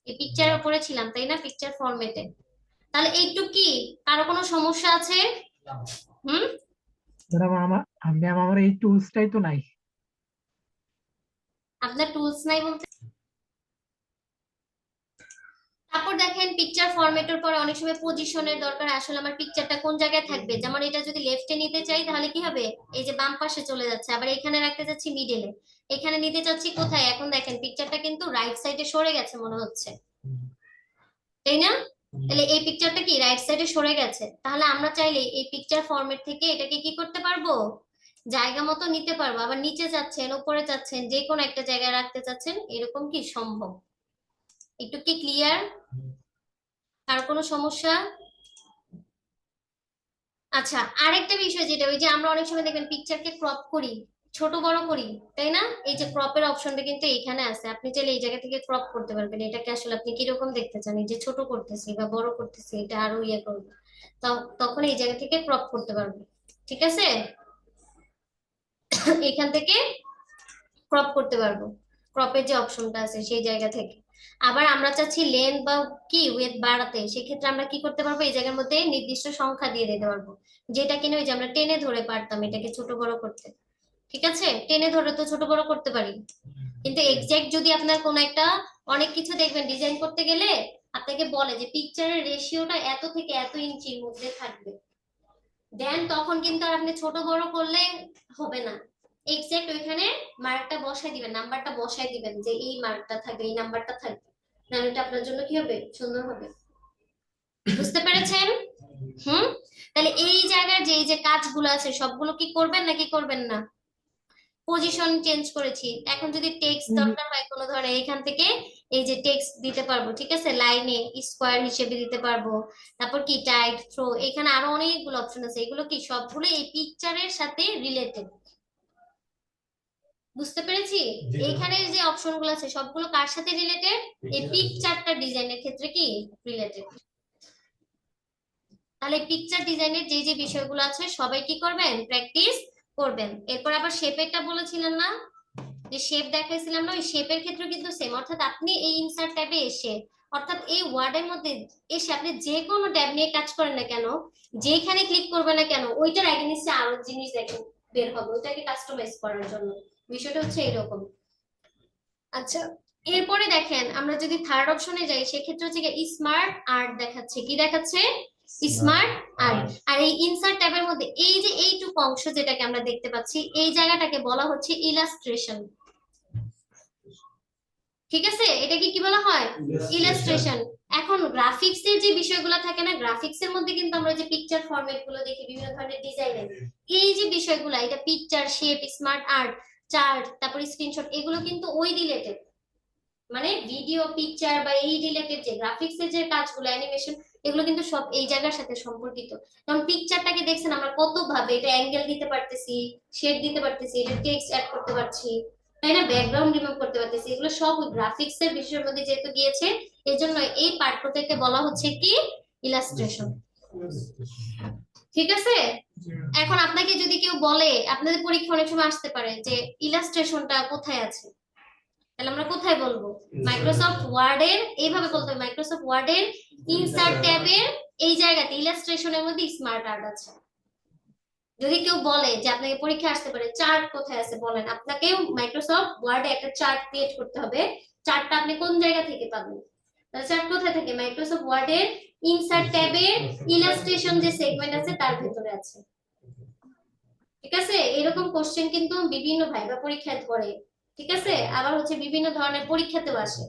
Speaker 1: এই পিকচার উপরে ছিলাম তাই না, পিকচার ফরম্যাটে। তাহলে এইটুক কি, কারো কোনো সমস্যা আছে? হুম,
Speaker 2: ম্যাডাম আমার এই টুলসটাই তো নাই।
Speaker 1: আপনার টুলস নাই বলতে? তারপর দেখেন পিকচার ফরম্যাটের পরে অনেক সময় পজিশনের দরকার, আসলে আমার পিকচারটা কোন জায়গায় থাকবে, যেমন এটা যদি লেফটে নিতে চাই তাহলে কি হবে, এই যে বাম পাশে চলে যাচ্ছে, আবার এখানে রাখতে চাচ্ছি মিডলে, এখানে নিতে চাচ্ছি কোথায়, এখন দেখেন পিকচারটা কিন্তু রাইট সাইডে সরে গেছে মনে হচ্ছে, তাই না? তাহলে এই পিকচারটা কি রাইট সাইডে সরে গেছে, তাহলে আমরা চাইলে এই পিকচার ফরম্যাট থেকে এটাকে কি করতে পারবো, জায়গা মতো নিতে পারবো। আবার নিচে চাচ্ছেন, উপরে চাচ্ছেন, যে কোনো একটা জায়গায় রাখতে চাচ্ছেন, এরকম কি সম্ভব? একটু কি ক্লিয়ার? আর কোনো সমস্যা? আচ্ছা, আরেকটা বিষয় যেটা ওই যে আমরা অনেক সময় দেখবেন পিকচারকে ক্রপ করি, ছোট বড় করি, তাই না? এই যে ক্রপের অপশনটা কিন্তু এখানে আছে, আপনি চাইলে এই জায়গা থেকে ক্রপ করতে পারবেন, এটাকে আসলে আপনি কিরকম দেখতে চান, এই যে ছোট করতেছি বা বড় করতেছি, এটা আরো ইয়ে করবো, তখন এই জায়গা থেকে ক্রপ করতে পারবেন। ঠিক আছে, এখান থেকে ক্রপ করতে পারবো, ক্রপের যে অপশনটা আছে সেই জায়গা থেকে। আবার আমরা চাচ্ছি লেন্থ বা কি ওয়েট বাড়াতে, সেক্ষেত্রে আমরা কি করতে পারবো, এই জায়গার মধ্যে নির্দিষ্ট সংখ্যা দিয়ে দিতে পারবো, যেটা কিনা ওই যে আমরা টেনে ধরে পারতাম এটাকে ছোট বড় করতে। ঠিক আছে, টেনে ধরে তো ছোট বড় করতে পারি, কিন্তু এক্সাক্ট যদি আপনার কোন একটা অনেক কিছু দেখবেন ডিজাইন করতে গেলে আপনাকে বলে যে পিকচারের রেশিওটা এত থেকে এত ইঞ্চির মধ্যে থাকবে, দেন তখন কিন্তু আর আপনি ছোট বড় করলে হবে না, এক্সাক্ট ওইখানে মার্কটা বসাই দিবেন, নাম্বারটা বসাই দিবেন যে এই মার্কটা থাকবে, এই নাম্বারটা থাকবে, না এটা আপনার জন্য কি হবে, সুন্দর হবে। বুঝতে পেরেছেন? হুম, তাহলে এই জায়গার যে এই যে কাজগুলো আছে সবগুলো কি করবেন নাকি করবেন না? পজিশন চেঞ্জ করেছি, এখন যদি টেক্সট দরকার হয় কোনো ধরনের, এখান থেকে এই যে টেক্সট দিতে পারবো। ঠিক আছে, লাইনে স্কোয়ার হিসেবে দিতে পারবো, তারপর কি টাইট থ্রো, এখানে আরো অনেকগুলো অপশন আছে, এগুলো কি সবগুলো এই পিকচারের সাথে রিলেটেড। বুঝতে পেরেছি? এখানে যে অপশন গুলো আছে সবগুলো কার সাথে রিলেটেড, এই পিকচারটা ডিজাইনের ক্ষেত্রে কি রিলেটেড। তাহলে পিকচার ডিজাইনের যে যে বিষয়গুলো আছে সবাই কি করবেন, প্র্যাকটিস করবেন। এরপর আবার শেপেরটা বলেছিলেন না, যে শেপ দেখাইছিলাম না, ওই শেপের ক্ষেত্রে কিন্তু সেম, অর্থাৎ আপনি এই ইনসার্ট ট্যাবে এসে অর্থাৎ এই ওয়ার্ডের মধ্যে এসে আপনি যে কোনো ট্যাব নিয়ে কাজ করেন না কেন, যেখানে ক্লিক করবেন না কেন, ওইটার এগেইনস্টে আরো জিনিস দেখেন বের হবে, ওইটাকে কাস্টমাইজ করার জন্য। বিষয়টা হচ্ছে এরকম। আচ্ছা, এরপরে দেখেন আমরা যদি থার্ড অপশনে যাই, সেক্ষেত্রে হচ্ছে স্মার্ট আর্ট দেখাচ্ছে। কি দেখাচ্ছে? Smart art. আর এই ইনসার্ট ট্যাবের মধ্যে এই যে এইটুকু অংশ যেটাকে আমরা দেখতে পাচ্ছি, এই জায়গাটাকে বলা হচ্ছে ইলাস্ট্রেশন। ঠিক আছে, এটাকে কি বলা হয়? ইলাস্ট্রেশন। এখন গ্রাফিক্স এর যে বিষয়গুলো থাকে না, গ্রাফিক্স এর মধ্যে কিন্তু আমরা যে পিকচার ফরম্যাট গুলো দেখি বিভিন্ন ধরনের ডিজাইনের, এই যে বিষয়গুলো, এটা picture, shape, smart art, chart, তারপর স্ক্রিনশট, এগুলো কিন্তু ওই রিলেটেড, মানে ভিডিও, পিকচার বা এই রিলেটেড যে গ্রাফিক্স এর যে কাজগুলো, অ্যানিমেশন, এগুলো কিন্তু সব এই জায়গার সাথে সম্পর্কিত। কারণ পিকচারটাকে দেখছেন আমরা কত ভাবে এটা অ্যাঙ্গেল দিতে পারতেছি, শেড দিতে পারতেছি, এটা টেক্সট অ্যাড করতে পারছি, তাই না, ব্যাকগ্রাউন্ড রিমুভ করতে পারতেছি, এগুলো সব ওই গ্রাফিক্স এর বিষয়ের মধ্যে যেহেতু গিয়েছে, এই জন্য এই পার্টটাকে বলা হচ্ছে কি ইলাস্ট্রেশন। ঠিক আছে, এখন আপনাকে যদি কেউ বলে, আপনাদের পরীক্ষা অনেক সময় আসতে পারে যে ইলাস্ট্রেশনটা কোথায় আছে, তাহলে আমরা কোথায় বলবো? মাইক্রোসফট ওয়ার্ডের, এইভাবে বলতে হবে, মাইক্রোসফট ওয়ার্ডের ইনসার্ট ট্যাবের এই জায়গাতে ইলাস্ট্রেশনের মধ্যে স্মার্ট আর্ট আছে। যদি কেউ বলে যে আপনাকে পরীক্ষা আসতে পারে চার্ট কোথায় আছে বলেন, আপনাকেও মাইক্রোসফট ওয়ার্ডে একটা চার্ট ক্রিয়েট করতে হবে, চার্টটা আপনি কোন জায়গা থেকে পাবেন? তাহলে চার্ট কোথায় থাকে? মাইক্রোসফট ওয়ার্ডের ইনসার্ট ট্যাবের ইলাস্ট্রেশন যে সেগমেন্ট আছে তার ভিতরে আছে। ঠিক আছে, এরকম কোশ্চেন কিন্তু বিভিন্ন ভাইবা পরীক্ষায় ধরে। ঠিক আছে, আবার হচ্ছে বিভিন্ন ধরনের পরীক্ষাতেও আসে,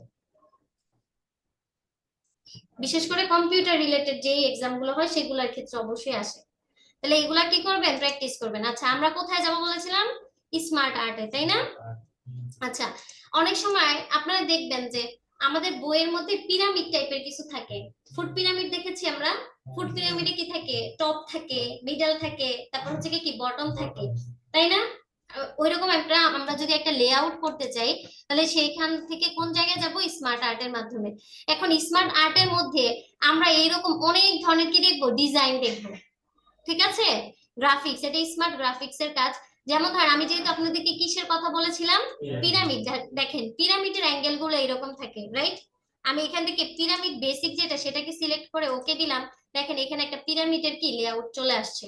Speaker 1: বিশেষ করে কম্পিউটার রিলেটেড যে এক্সাম গুলো হয় সেগুলোর ক্ষেত্রে অবশ্যই আসে। তাহলে এগুলা কি করবেন? প্র্যাকটিস করবেন। আচ্ছা, আমরা কোথায় যাব বলেছিলাম? স্মার্ট আর্টে, তাই না? আচ্ছা, অনেক সময় আপনারা দেখবেন যে আমাদের বইয়ের মধ্যে পিরামিড টাইপের কিছু থাকে। ফুড পিরামিড দেখেছি আমরা। ফুড পিরামিডে কি থাকে? টপ থাকে, মিডল থাকে, তারপর হচ্ছে কি বটম থাকে, তাই না? ওইরকম একটা আমরা যদি একটা লেআউট করতে চাই, তাহলে সেইখান থেকে কোন জায়গায় যাব? স্মার্ট আর্টের মাধ্যমে। এখন স্মার্ট আর্টের মধ্যে আমরা এইরকম অনেক ধরনের কি দেখবো? ডিজাইন দেখবো। ঠিক আছে, গ্রাফিক্স, এটা স্মার্ট গ্রাফিক্স এর কাজ। যেমন ধর আমি যেহেতু আপনাদেরকে কিসের কথা বলেছিলাম, পিরামিড, দেখেন পিরামিডের অ্যাঙ্গেল গুলো এরকম থাকে, রাইট? আমি এখান থেকে পিরামিড বেসিক যেটা সেটাকে সিলেক্ট করে ওকে দিলাম, দেখেন এখানে একটা পিরামিডের কি লেআউট চলে আসছে।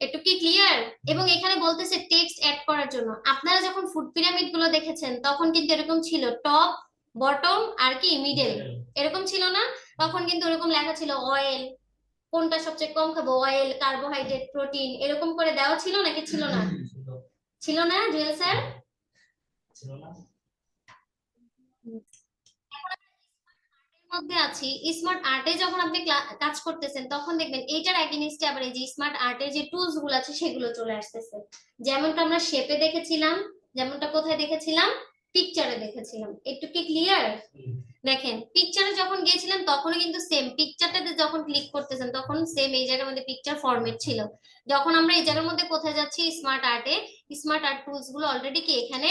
Speaker 1: একটু কি ক্লিয়ার? এবং এখানে বলতেছে টেক্সট অ্যাড করার জন্য। আপনারা যখন ফুড পিরামিড গুলো দেখেছেন তখন কিন্তু এরকম ছিল, টপ, বটম আর কি মিডল, এরকম ছিল না? তখন কিন্তু এরকম লেখা ছিল অয়েল, কোনটা সবচেয়ে কম খাবো, অয়েল, কার্বোহাইড্রেট, প্রোটিন, এরকম করে দেওয়া ছিল নাকি ছিল না? ছিল না জুয়েল স্যার? মধ্যে আছি স্মার্ট আর্টে, যখন আপনি কাজ করতেছেন তখন দেখবেন এইটার এগেইনস্টে আবার এই যে স্মার্ট আর্টের যে টুলস গুলো আছে সেগুলো চলে আসতেছে। যেমনটা আমরা শেপে দেখেছিলাম, যেমনটা কোথায় দেখেছিলাম, পিকচারে দেখেছিলাম। একটু কি ক্লিয়ার? দেখেন পিকচারে যখন গিয়েছিলাম তখনও কিন্তু সেম, পিকচারটাতে যখন ক্লিক করতেছেন তখন সেম এই জায়গার মধ্যে পিকচার ফরম্যাট ছিল। যখন আমরা এই জায়গার মধ্যে কোথায় যাচ্ছি, স্মার্ট আর্টে, স্মার্ট আর্ট টুলস গুলো অলরেডি কি এখানে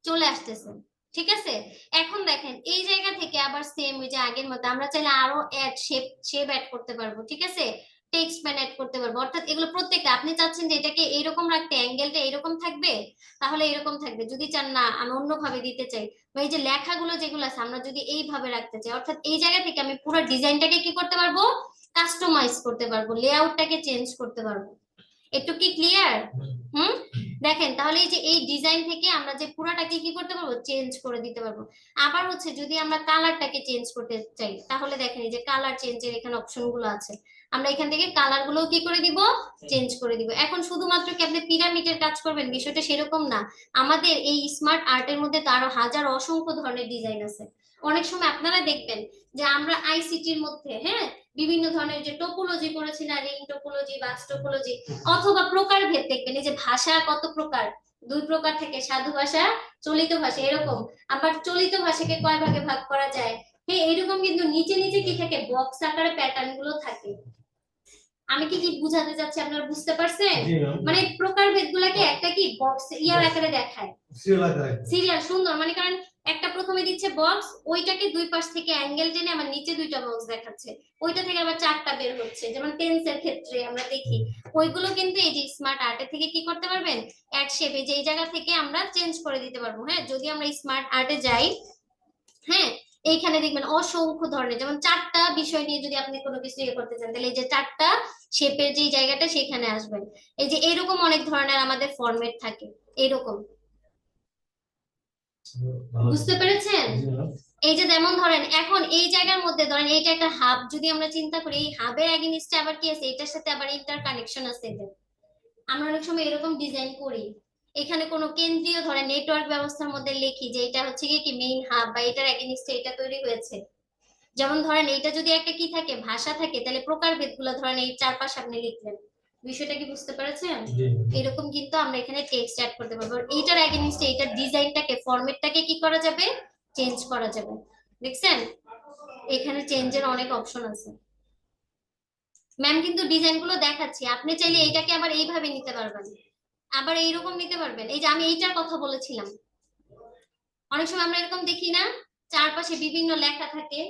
Speaker 1: চলে আসতেছে। ঠিক আছে, এখন দেখেন এই জায়গা থেকে আবার সেম ওই যে আগের মতো আমরা চাইলে আরো অ্যাড শেপ শেপ অ্যাড করতে পারবো। ঠিক আছে, টেক্সট প্যান অ্যাড করতে পারবো। অর্থাৎ এগুলো প্রত্যেকটা আপনি চাচ্ছেন যে এটাকে এইরকম রাখতে, অ্যাঙ্গেলটা এরকম থাকবে, তাহলে এরকম থাকবে। যদি চান না আমি অন্যভাবে দিতে চাই, বা এই যে লেখাগুলো যেগুলো আছে আমরা যদি এইভাবে রাখতে চাই, অর্থাৎ এই জায়গা থেকে আমি পুরো ডিজাইনটাকে কি করতে পারবো? কাস্টমাইজ করতে পারবো, লেআউটটাকে চেঞ্জ করতে পারবো। একটু কি ক্লিয়ার? হুম, দেখেন তাহলে এই যে এই ডিজাইন থেকে আমরা যে পুরাটাকে কি করতে পারবো? চেঞ্জ করে দিতে পারবো। আবার হচ্ছে যদি আমরা কালারটাকে চেঞ্জ করতে চাই, তাহলে দেখেন এই যে কালার চেঞ্জের এখানে অপশন গুলো আছে, আমরা এখান থেকে কালার গুলো কি করে দিব? চেঞ্জ করে দিব। এখন শুধুমাত্র কি আপনি পিরামিডের কাজ করবেন বিষয়টা সেরকম না, আমাদের এই স্মার্ট আর্টের মধ্যে তো আরো হাজার অসংখ্য ধরনের ডিজাইন আছে। অনেক সময় আপনারা দেখবেন যে আমরা আইসিটির মধ্যে, হ্যাঁ, বিভিন্ন ধরনের যে টোপোলজি করেছি না, রিং টোপোলজি, বাস টোপোলজি, অথবা প্রকারভেদ দেখবেন এই যে ভাষা কত প্রকার, দুই প্রকার থেকে, সাধু ভাষা, চলিত ভাষা, এরকম। আবার চলিত ভাষাকে কয় ভাগে ভাগ করা যায়, হ্যাঁ, এরকম কিন্তু নিচে নিচে কি থাকে? বক্স আকারে প্যাটার্ন গুলো থাকে। আমি কি কি বুঝাতে চাচ্ছি আপনারা বুঝতে পারছেন? মানে প্রকারভেদ গুলাকে একটা কি বক্স ইয়ার আকারে দেখায়, সিরিয়াল সুন্দর, মানে কারণ একটা প্রথমে দিচ্ছে বক্স, ওইটাকে দুই পাশ থেকে অ্যাঙ্গেল টেনে আমার নিচে দুইটা বক্স দেখাচ্ছে, ওইটা থেকে আবার চারটা বের হচ্ছে, যেমন টেন্সের ক্ষেত্রে আমরা দেখি। ওইগুলো কিন্তু এই যে স্মার্ট আর্টের থেকে কি করতে পারবেন? অ্যাড শেপে যে এই জায়গা থেকে আমরা চেঞ্জ করে দিতে পারবো। হ্যাঁ, যদি আমরা স্মার্ট আর্টে যাই, হ্যাঁ, এইখানে দেখবেন অসংখ্য ধরনের, যেমন 4টা বিষয় নিয়ে যদি আপনি কোনো কিছু ইয়ে করতে চান, তাহলে এই যে 4টা শেপের যে জায়গাটা সেখানে আসবেন। এই যে এরকম অনেক ধরনের আমাদের ফরম্যাট থাকে এরকম, বুঝতে পেরেছেন? এই যে যেমন ধরেন এখন এই জায়গার মধ্যে ধরেন এইটা একটা হাব, যদি আমরা চিন্তা করি এই হাবের এগেইনস্টে আবার কি আছে, এটার সাথে আবার ইন্টার কানেকশন আছে এদের। আমরা অনেক সময় এরকম ডিজাইন করি, এখানে কোনো কেন্দ্রীয় ধরেন নেটওয়ার্ক ব্যবস্থার মধ্যে লিখি যে এটা হচ্ছে কি মেইন হাব বা এটার এগেইনস্টে এটা তৈরি হয়েছে। যেমন ধরেন এইটা যদি একটা কি থাকে ভাষা থাকে, তাহলে প্রকারভেদ গুলো ধরেন এই চারপাশে আপনি লিখলেন। বিষয়টা কি বুঝতে পেরেছেন? এরকম কিন্তু আমরা এখানে টেক্সট অ্যাড করতে পারবো, এইটার এগেইনস্টে এইটার ডিজাইনটাকে ফরম্যাটটাকে কি করা যাবে, চেঞ্জ করা যাবে। দেখছেন এখানে চেঞ্জের অনেক অপশন আছে। ম্যাম কিন্তু ডিজাইন গুলো দেখাচ্ছি, আপনি চাইলে এইটাকে আবার এইভাবে নিতে পারবেন, আবার এইরকম নিতে পারবেন। এই যে আমি এইটার কথা বলেছিলাম, অনেক সময় আমরা এরকম দেখি না, চারপাশে বিভিন্ন লেখা থাকে।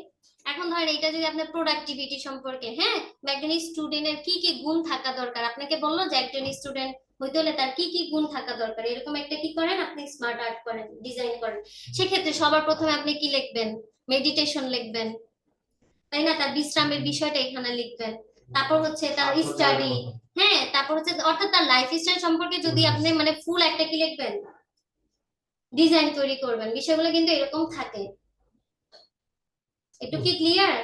Speaker 1: এখন ধরেন এটা যদি আপনার প্রোডাক্টিভিটি সম্পর্কে, হ্যাঁ, বা একজন স্টুডেন্টের কি কি গুণ থাকা দরকার, আপনাকে বললো যে একজন স্টুডেন্ট হইতে হলে তার কি কি গুণ থাকা দরকার, এরকম একটা কি করেন আপনি স্মার্ট আর্ট করেন, ডিজাইন করেন। সেক্ষেত্রে সবার প্রথমে আপনি কি লিখবেন, মেডিটেশন লিখবেন, তাই না? তার বিশ্রামের বিষয়টা এখানে লিখবেন। তারপর হচ্ছে তার স্টাডি, হ্যাঁ, তারপর হচ্ছে অর্থাৎ তার লাইফ স্টাইল সম্পর্কে যদি আপনি মানে ফুল একটা কি লিখবেন, ডিজাইন তৈরি করবেন। বিষয়গুলো কিন্তু এরকম থাকে। একটু কি ক্লিয়ার?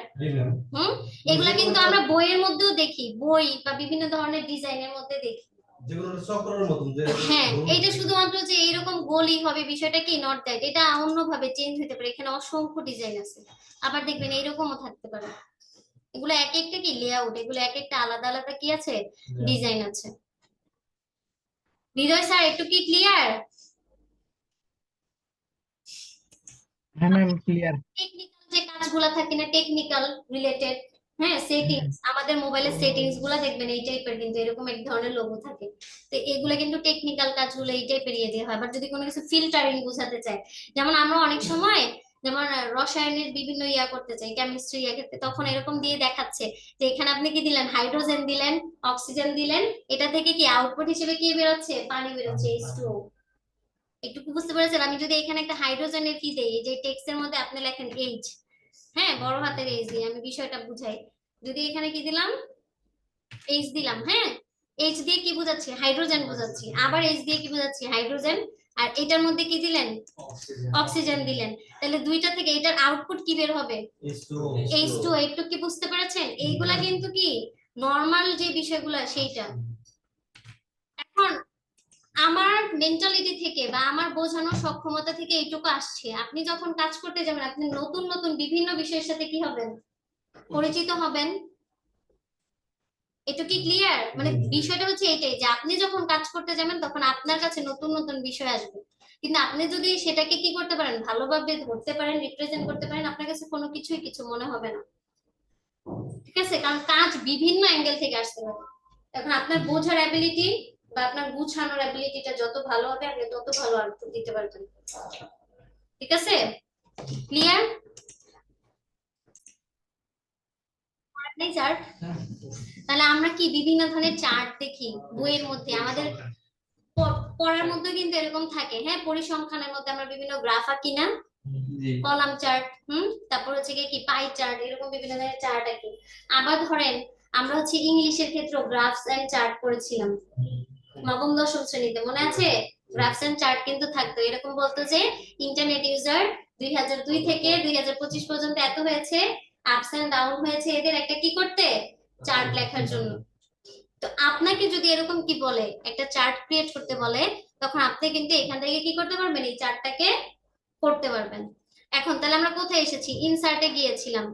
Speaker 1: হুম। এগুলা কিন্তু আমরা বইয়ের মধ্যেও দেখি, বই বা বিভিন্ন ধরনের ডিজাইনের মধ্যে দেখি, যেগুলো চক্রের মতন যে, হ্যাঁ, এইটা শুধুমাত্র যে এইরকম গোলই হবে বিষয়টা কি নট দ্যাট, এটা অন্যভাবে চেঞ্জ হতে পারে। এখানে অসংখ্য ডিজাইন আছে, আবার দেখবেন এরকমও থাকতে পারে। এগুলো এক একটা কি লেআউট, এগুলো এক একটা আলাদা আলাদা কি আছে, ডিজাইন আছে। হৃদয় স্যার একটু কি ক্লিয়ার?
Speaker 2: হ্যাঁ ম্যাম ক্লিয়ার।
Speaker 1: টেকনিক্যাল যে কাজগুলো থাকে না, টেকনিক্যাল রিলেটেড, হ্যাঁ, সেটিংস, আমাদের মোবাইলের সেটিংস গুলা দেখবেন এই টাইপের, কিন্তু এরকম এক ধরনের লোগো থাকে। তো এগুলো কিন্তু টেকনিক্যাল কাজগুলো এই টাইপের ইয়ে দিয়ে হয়। আবার যদি কোনো কিছু ফিল্টারিং বোঝাতে চায়, যেমন আমরা অনেক সময় যেমন রসায়নের বিভিন্ন ইয়া করতে চাই, কেমিস্ট্রি ইয়া ক্ষেত্রে, তখন এরকম দিয়ে দেখাচ্ছে যে এখানে আপনি কি দিলেন, হাইড্রোজেন দিলেন, অক্সিজেন দিলেন, এটা থেকে কি আউটপুট হিসেবে কি বেরোচ্ছে, পানি বেরোচ্ছে, H2O। একটু কি বুঝতে পেরেছেন? আমি যদি এখানে একটা হাইড্রোজেনের কি দেই, এই যে টেক্সটের মধ্যে আপনি লেখেন এইচ, হ্যাঁ, বড় হাতের এইচ দিয়ে আমি বিষয়টা বুঝাই। যদি এখানে কি দিলাম, এইচ দিলাম, হ্যাঁ, এইচ দিয়ে কি বোঝাচ্ছি, হাইড্রোজেন বোঝাচ্ছি, আবার এইচ দিয়ে কি বোঝাচ্ছি, হাইড্রোজেন, আর এটার মধ্যে কি দিলেন, অক্সিজেন দিলেন, তাহলে দুইটা থেকে এটার আউটপুট কি বের হবে, H2O। একটু কি বুঝতে পেরেছেন? এইগুলা কিন্তু কি নর্মাল যে বিষয়গুলো সেইটা। এখন আমার মেন্টালিটি থেকে বা আমার বোঝানোর সক্ষমতা থেকে এইটুকু আসছে, আপনি যখন কাজ করতে যাবেন আপনি নতুন নতুন বিভিন্ন বিষয়ের সাথে কি হবেন, পরিচিত হবেন। এটা কি ক্লিয়ার? মানে বিষয়টা হচ্ছে এটাই যে আপনি যখন কাজ করতে যাবেন তখন আপনার কাছে নতুন নতুন বিষয় আসবে, কিন্তু আপনি যদি সেটাকে কি করতে পারেন, ভালোভাবে ধরতে পারেন, রিপ্রেজেন্ট করতে পারেন, আপনার কাছে কোনো কিছুই কিছু মনে হবে না। ঠিক আছে, কারণ কাজ বিভিন্ন অ্যাঙ্গেল থেকে আসতে পারে। এখন আপনার বোঝার অ্যাবিলিটি বা আপনার গুছানোর অ্যাবিলিটিটা যত ভালো হবে আপনি তত ভালো আউটপুট দিতে পারবেন। ঠিক আছে, ক্লিয়ার? নেই চার্ট? তাহলে আমরা কি বিভিন্ন ধরনের চার্ট দেখি বইয়ের মধ্যে, আমাদের পড়ার মধ্যে কিন্তু এরকম থাকে, হ্যাঁ, পরিসংখ্যানের মধ্যে আমরা বিভিন্ন গ্রাফ আঁকি না, কলাম চার্ট, তারপর হচ্ছে কি পাই চার্ট, এরকম বিভিন্ন ধরনের চার্ট আঁকি। আবার ধরেন আমরা হচ্ছে ইংলিশের ক্ষেত্রে গ্রাফস এন্ড চার্ট করেছিলাম নবম দশম শ্রেণীতে, মনে আছে? গ্রাফস এন্ড চার্ট কিন্তু থাকতো, এরকম বলতো যে ইন্টারনেট ইউজার 2002 থেকে 2025 পর্যন্ত এত হয়েছে, আপস এন্ড ডাউন হয়েছে, এদের একটা কি করতে, চার্ট লেখার জন্য। তো আপনাকে যদি এরকম কি বলে একটা চার্ট ক্রিয়েট করতে বলে, তখন আপনি কিন্তু এখান থেকে কি করতে পারবেন, এই চার্টটাকে করতে পারবেন। এখন তাহলে আমরা কোথায় এসেছি, ইনসার্টে গিয়েছিলাম।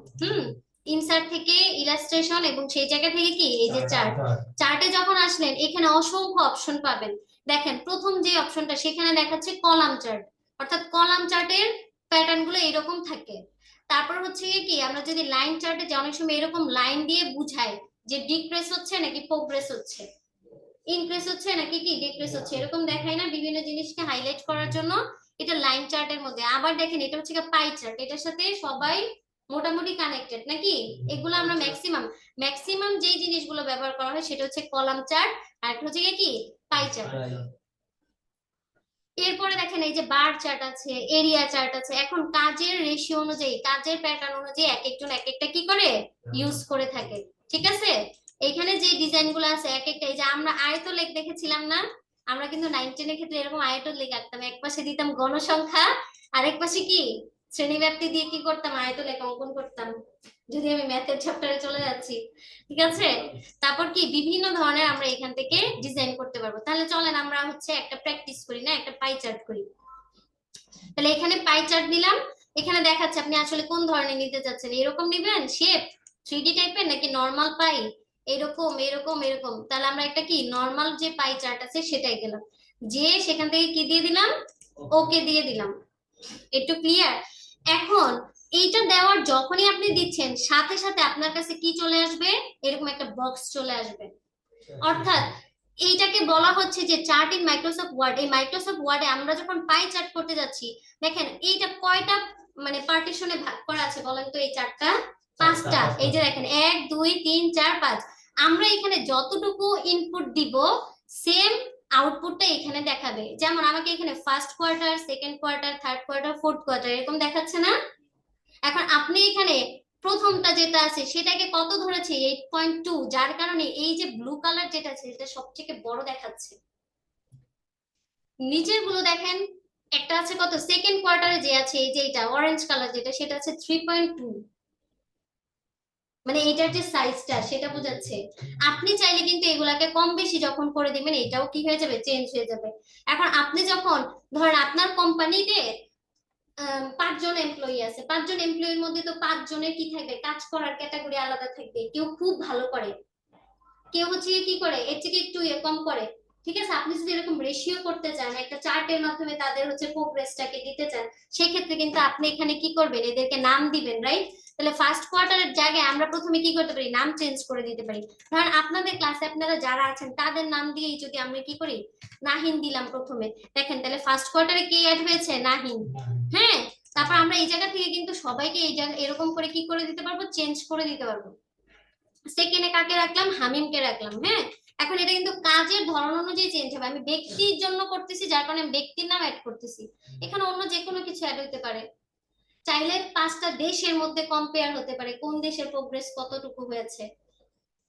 Speaker 1: ইনসার্ট থেকে ইলাস্ট্রেশন, এবং সেই জায়গা থেকে কি এই যে চার্ট। চার্টে যখন আসলেন এখানে অসংখ্য অপশন পাবেন। দেখেন প্রথম যে অপশনটা সেখানে দেখাচ্ছে কলাম চার্ট, অর্থাৎ কলাম চার্টের প্যাটার্ন গুলো এরকম থাকে। তারপর হচ্ছে কি আমরা যদি লাইন চার্টে, যে অনেক সময় এরকম লাইন দিয়ে বুঝায় যে ডিক্রেস হচ্ছে নাকি প্রোগ্রেস হচ্ছে, ইনক্রিজ হচ্ছে নাকি কি ডিক্রিজ হচ্ছে, এরকম দেখায় না বিভিন্ন জিনিসকে হাইলাইট করার জন্য, এটা লাইন চার্টের মধ্যে। আবার দেখেন এটা হচ্ছে পাই চার্ট, এটার সাথে সবাই মোটামুটি কানেক্টেড নাকি, এগুলো আমরা ম্যাক্সিমাম ম্যাক্সিমাম যে জিনিসগুলো ব্যবহার করা হয় সেটা হচ্ছে কলাম চার্ট, আর একটা হচ্ছে কি পাই চার্ট। এরপরে দেখেন এই যে বার চার্ট আছে, এরিয়া চার্ট আছে। এখন কাজের রেশিও অনুযায়ী, কাজের প্যাটার্ন অনুযায়ী এক একজন এক একটা কি করে ইউজ করে থাকে। ঠিক আছে, এখানে যে ডিজাইন গুলো আছে এক একটা, এই যে আমরা আয়তলেখ দেখেছিলাম না, আমরা কিন্তু 9 10 এর ক্ষেত্রে এরকম আয়তলেখ আঁকতাম, এক পাশে দিতাম গণসংখ্যা, আরেক পাশে কি শ্রেণীব্যাপ্তি দিয়ে কি করতাম, আয়তলেখ অঙ্কন করতাম। যদি আমি ম্যাথের চ্যাপ্টারে চলে যাচ্ছি, ঠিক আছে। তারপর কি বিভিন্ন ধরনের আমরা এখান থেকে ডিজাইন করতে পারবো। তাহলে চলেন আমরা হচ্ছে একটা প্র্যাকটিস করি না, একটা পাই চার্ট করি। তাহলে এখানে পাই চার্ট দিলাম, এখানে দেখাচ্ছে আপনি আসলে কোন ধরনের নিতে চাচ্ছেন, এরকম নিবেন শেপ 3D টাইপের নাকি নরমাল পাই, এরকম এরকম এরকম। তাহলে আমরা একটা কি নরমাল যে পাই চার্ট আছে সেটাই গেলাম, যে সেখান থেকে কি দিয়ে দিলাম, ওকে দিয়ে দিলাম। একটু ক্লিয়ার? এখন এইটা দেওয়ার যখনই আপনি দিচ্ছেন সাথে সাথে আপনার কাছে কি চলে আসবে, এরকম একটা বক্স চলে আসবে। অর্থাৎ এইটাকে বলা হচ্ছে যে চার্ট ইন মাইক্রোসফট ওয়ার্ড। এই মাইক্রোসফট ওয়ার্ডে আমরা যখন পাই চার্ট করতে যাচ্ছি, দেখেন এইটা কয়টা মানে পার্টিশনে ভাগ করা আছে বলেন তো, এই চার্টটা পাঁচটা। এই যে দেখেন 1 2 3 4 5, আমরা এখানে যতটুকু ইনপুট দিব সেম আউটপুটটা এখানে দেখাবে। যেমন আমাকে এখানে first quarter, second quarter, third quarter, fourth quarter এরকম দেখাচ্ছে না। এখন আপনি এখানে প্রথমটা যেটা আছে সেটাকে কত ধরেছে 8.2, যার কারণে এই যে ব্লু কালার যেটা আছে সেটা সবথেকে বড় দেখাচ্ছে। নিচের গুলো দেখেন, একটা আছে কত সেকেন্ড কোয়ার্টারে যে আছে, এই যে এটা অরেঞ্জ কালার যেটা সেটা আছে 3.2, মানে এটার যে সাইজটা সেটা বোঝাচ্ছে। আপনি চাইলে কিন্তু এগুলাকে কম বেশি যখন করে দিবেন এটাও কি হয়ে যাবে, চেঞ্জ হয়ে যাবে। এখন আপনি যখন ধরেন আপনার কোম্পানিতে 5 জন এমপ্লয়ি আছে, 5 জন এমপ্লয়ির মধ্যে তো 5 জনের কি থাকবে, কাজ করার ক্যাটাগরি আলাদা থাকবে। কেউ খুব ভালো করে, কেউ হচ্ছে কি করে এর থেকে একটু কম করে। ঠিক আছে, আপনি যদি এরকম রেশিও করতে চান, একটা চার্টের মাধ্যমে তাদের হচ্ছে প্রোগ্রেসটাকে দিতে চান, সেক্ষেত্রে কিন্তু আপনি এখানে কি করবেন, এদেরকে নাম দিবেন, রাইট? তাহলে ফার্স্ট কোয়ার্টারের জায়গায় আমরা প্রথমে কি করতে পারি, নাম চেঞ্জ করে দিতে পারি। ধরেন আপনাদের ক্লাসে আপনারা যারা আছেন তাদের নাম দিয়েই যদি আমরা কি করি, নাহিন দিলাম প্রথমে, দেখেন তাহলে ফার্স্ট কোয়ার্টারে কে অ্যাড হয়েছে, নাহিন। হ্যাঁ, তারপর আমরা এই জায়গা থেকে কিন্তু সবাইকে এই জায়গা এরকম করে কি করে দিতে পারবো, চেঞ্জ করে দিতে পারবো। সেকেন্ডে কাকে রাখলাম, হামিমকে রাখলাম। হ্যাঁ, এখন এটা কিন্তু কাজের ধরন অনুযায়ী চেঞ্জ হবে। আমি ব্যক্তির জন্য করতেছি যার কারণে আমি ব্যক্তির নাম অ্যাড করতেছি, এখানে অন্য যে কোনো কিছু অ্যাড হতে পারে। চাইলে 5টা দেশের মধ্যে কম্পেয়ার হতে পারে, কোন দেশের প্রোগ্রেস কতটুকু হয়েছে,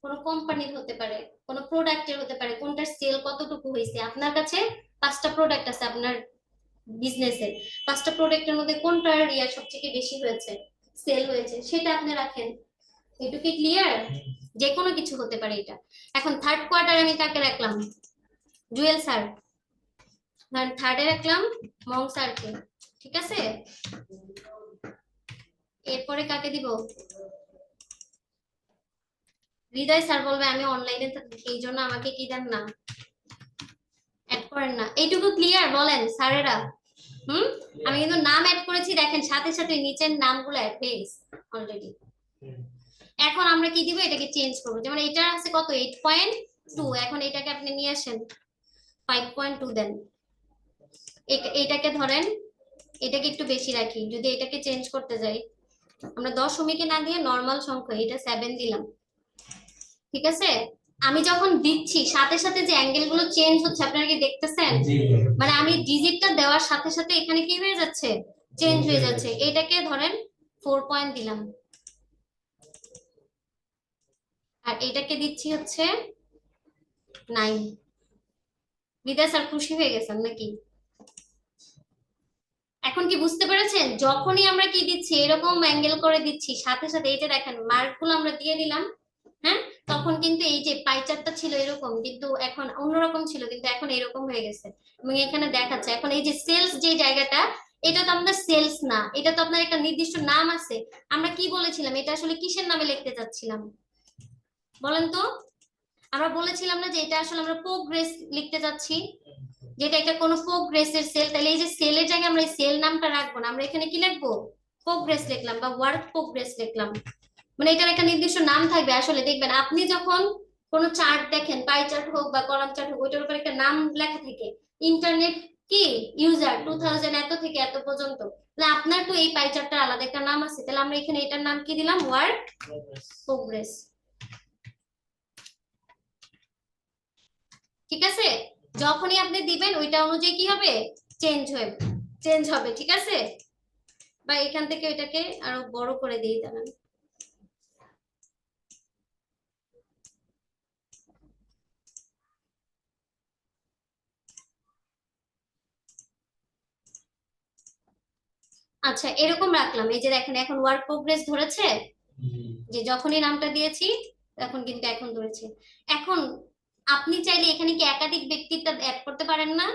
Speaker 1: কোনো কোম্পানির হতে পারে, কোনো প্রোডাক্টের হতে পারে, কোনটার সেল কতটুকু হয়েছে। আপনার কাছে 5টা প্রোডাক্ট আছে আপনার বিজনেসের, 5টা প্রোডাক্টের মধ্যে কোনটার রিয়া সবথেকে বেশি হয়েছে, সেল হয়েছে, সেটা আপনি রাখেন। এটুকু ক্লিয়ার? যে কোনো কিছু হতে পারে এটা। এখন থার্ড কোয়ার্টার আমি কাকে রাখলাম, জুয়েল স্যার, থার্ডে রাখলাম মং স্যারকে। ঠিক আছে, এরপরে কাকে দিব, হৃদয় স্যার বলবে আমি অনলাইনে থাকি এই জন্য আমাকে কি দেন না, অ্যাড করেন না। এইটুকু ক্লিয়ার বলেন স্যারেরা? হুম, আমি কিন্তু নাম অ্যাড করেছি, দেখেন সাথে সাথে নিচের নামগুলো অ্যাড হয়ে গেছে অলরেডি। এখন আমরা কি দিব, এটাকে চেঞ্জ করবো। যেমন এটা আছে কত 8.2, এখন এটাকে আপনি নিয়ে আসেন 5.2 দেন। এটাকে ধরেন, এটাকে একটু বেশি রাখি, যদি এটাকে চেঞ্জ করতে যাই আমরা দশমিকে না দিয়ে নর্মাল সংখ্যা, এটা 7 দিলাম। ঠিক আছে, আমি যখন দিচ্ছি সাথে সাথে যে অ্যাঙ্গেল গুলো চেঞ্জ হচ্ছে আপনারা কি দেখতেছেন, মানে আমি ডিজিটটা দেওয়ার সাথে সাথে এখানে কি হয়ে যাচ্ছে, চেঞ্জ হয়ে যাচ্ছে। এটাকে ধরেন 4 পয়েন্ট দিলাম, আর এটাকে দিচ্ছি হচ্ছে 9। বিদ্যা স্যার খুশি হয়ে গেছেন নাকি? এখন কি বুঝতে পেরেছেন, যখনই আমরা কি দিচ্ছি এরকম অ্যাঙ্গেল করে দিচ্ছি সাথে সাথে এই যে দেখেন মার্ক গুলো আমরা দিয়ে দিলাম। হ্যাঁ, তখন কিন্তু এই যে পাই চার্টটা ছিল এরকম, কিন্তু এখন অন্যরকম ছিল, কিন্তু এখন এরকম হয়ে গেছে। এবং এখানে দেখাচ্ছে এখন এই যে সেলস যে জায়গাটা, এটা তো আমাদের সেলস না, এটা তো আপনার একটা নির্দিষ্ট নাম আছে। আমরা কি বলেছিলাম, এটা আসলে কিসের নামে লিখতে চাচ্ছিলাম বলেন তো? আমরা বলেছিলাম না যে এটা আসলে আমরা প্রোগ্রেস লিখতে যাচ্ছি, যেটা একটা কোনো প্রোগ্রেসের সেল। তাহলে এই যে সেলের জায়গায় আমরা এই সেল নামটা রাখবো না, আমরা এখানে কি লিখবো, প্রোগ্রেস লিখলাম বা ওয়ার্ক প্রোগ্রেস লিখলাম। মানে এটার একটা নির্দিষ্ট নাম থাকবে। আসলে দেখবেন আপনি যখন কোনো চার্ট দেখেন, পাই চার্ট হোক বা কলাম চার্ট হোক, ওইটার উপর একটা নাম লেখা থাকে, ইন্টারনেট কি ইউজার 2000 এত থেকে এত পর্যন্ত। তাহলে আপনার তো এই পাই চার্টটার আলাদা একটা নাম আছে, তাহলে আমরা এখানে এটার নাম কি দিলাম, ওয়ার্ক প্রোগ্রেস। ঠিক আছে, যখনই আপনি দিবেন ওইটা অনুযায়ী কি হবে, চেঞ্জ হয়ে চেঞ্জ হবে, ঠিক আছে? বা এখান থেকে এটাকে আরো বড় করে দিই, দাঁড়ান। আচ্ছা, এরকম রাখলাম। এই যে দেখেন এখন ওয়ার্ক প্রোগ্রেস ধরেছে, যে যখনই নামটা দিয়েছি তখন কিন্তু এখন ধরেছে। এখন আপনি চাইলে এখানে কি একাধিক ব্যক্তিটা অ্যাড করতে পারেন না?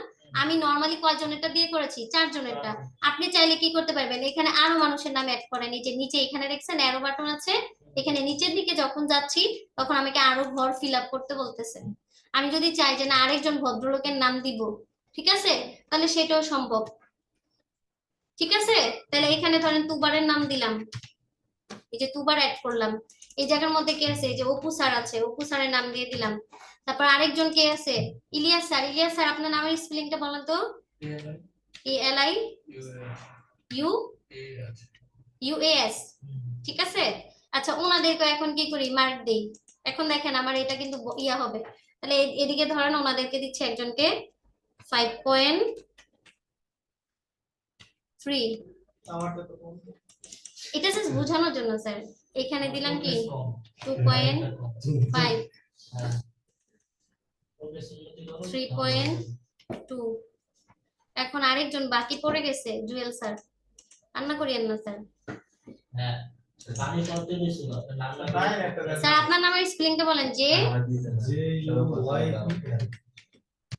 Speaker 1: আমি নর্মালি কয়জনেরটা দিয়ে করেছি, 4 জনেরটা। আপনি চাইলে কি করতে পারবেন, এখানে আরো মানুষের নাম অ্যাড করেন। এই যে নিচে এখানে দেখছেন অ্যারো বাটন আছে, এখানে নিচের দিকে যখন যাচ্ছি তখন আমাকে আরো ঘর ফিল আপ করতে বলতেছে। আমি যদি চাই যে না আরেকজন ভদ্রলোকের নাম দিব, ঠিক আছে, তাহলে সেটাও সম্ভব। ঠিক আছে, তাহলে এখানে ধরেন তুবারের নাম দিলাম, এই যে দুবার অ্যাড করলাম। এই জায়গার মধ্যে কে আছে, এই যে অপু স্যার আছে, অপু স্যারের নাম দিয়ে দিলাম। তারপর আরেকজন কে আছে, ইলিয়াস স্যার। ইলিয়াস স্যার আপনার নামের স্পেলিংটা বলেন তো। ALI ইউ UAS, ঠিক আছে। আচ্ছা, ওনাদেরকে এখন কি করি, মার্ক দেই। এখন দেখেন আমার এটা কিন্তু ইয়া হবে। তাহলে এদিকে ধরেন ওনাদেরকে দিচ্ছি একজনকে 5.3। এটা জাস্ট বোঝানোর জন্য স্যার। এখানে দিলাম কি 2.5, 3.2। এখন আরেকজন বাকি পড়ে গেছে, জুয়েল স্যার। রান্না করিয়েন না স্যার। স্যার আপনার নামের স্পেলিংটা বলেন।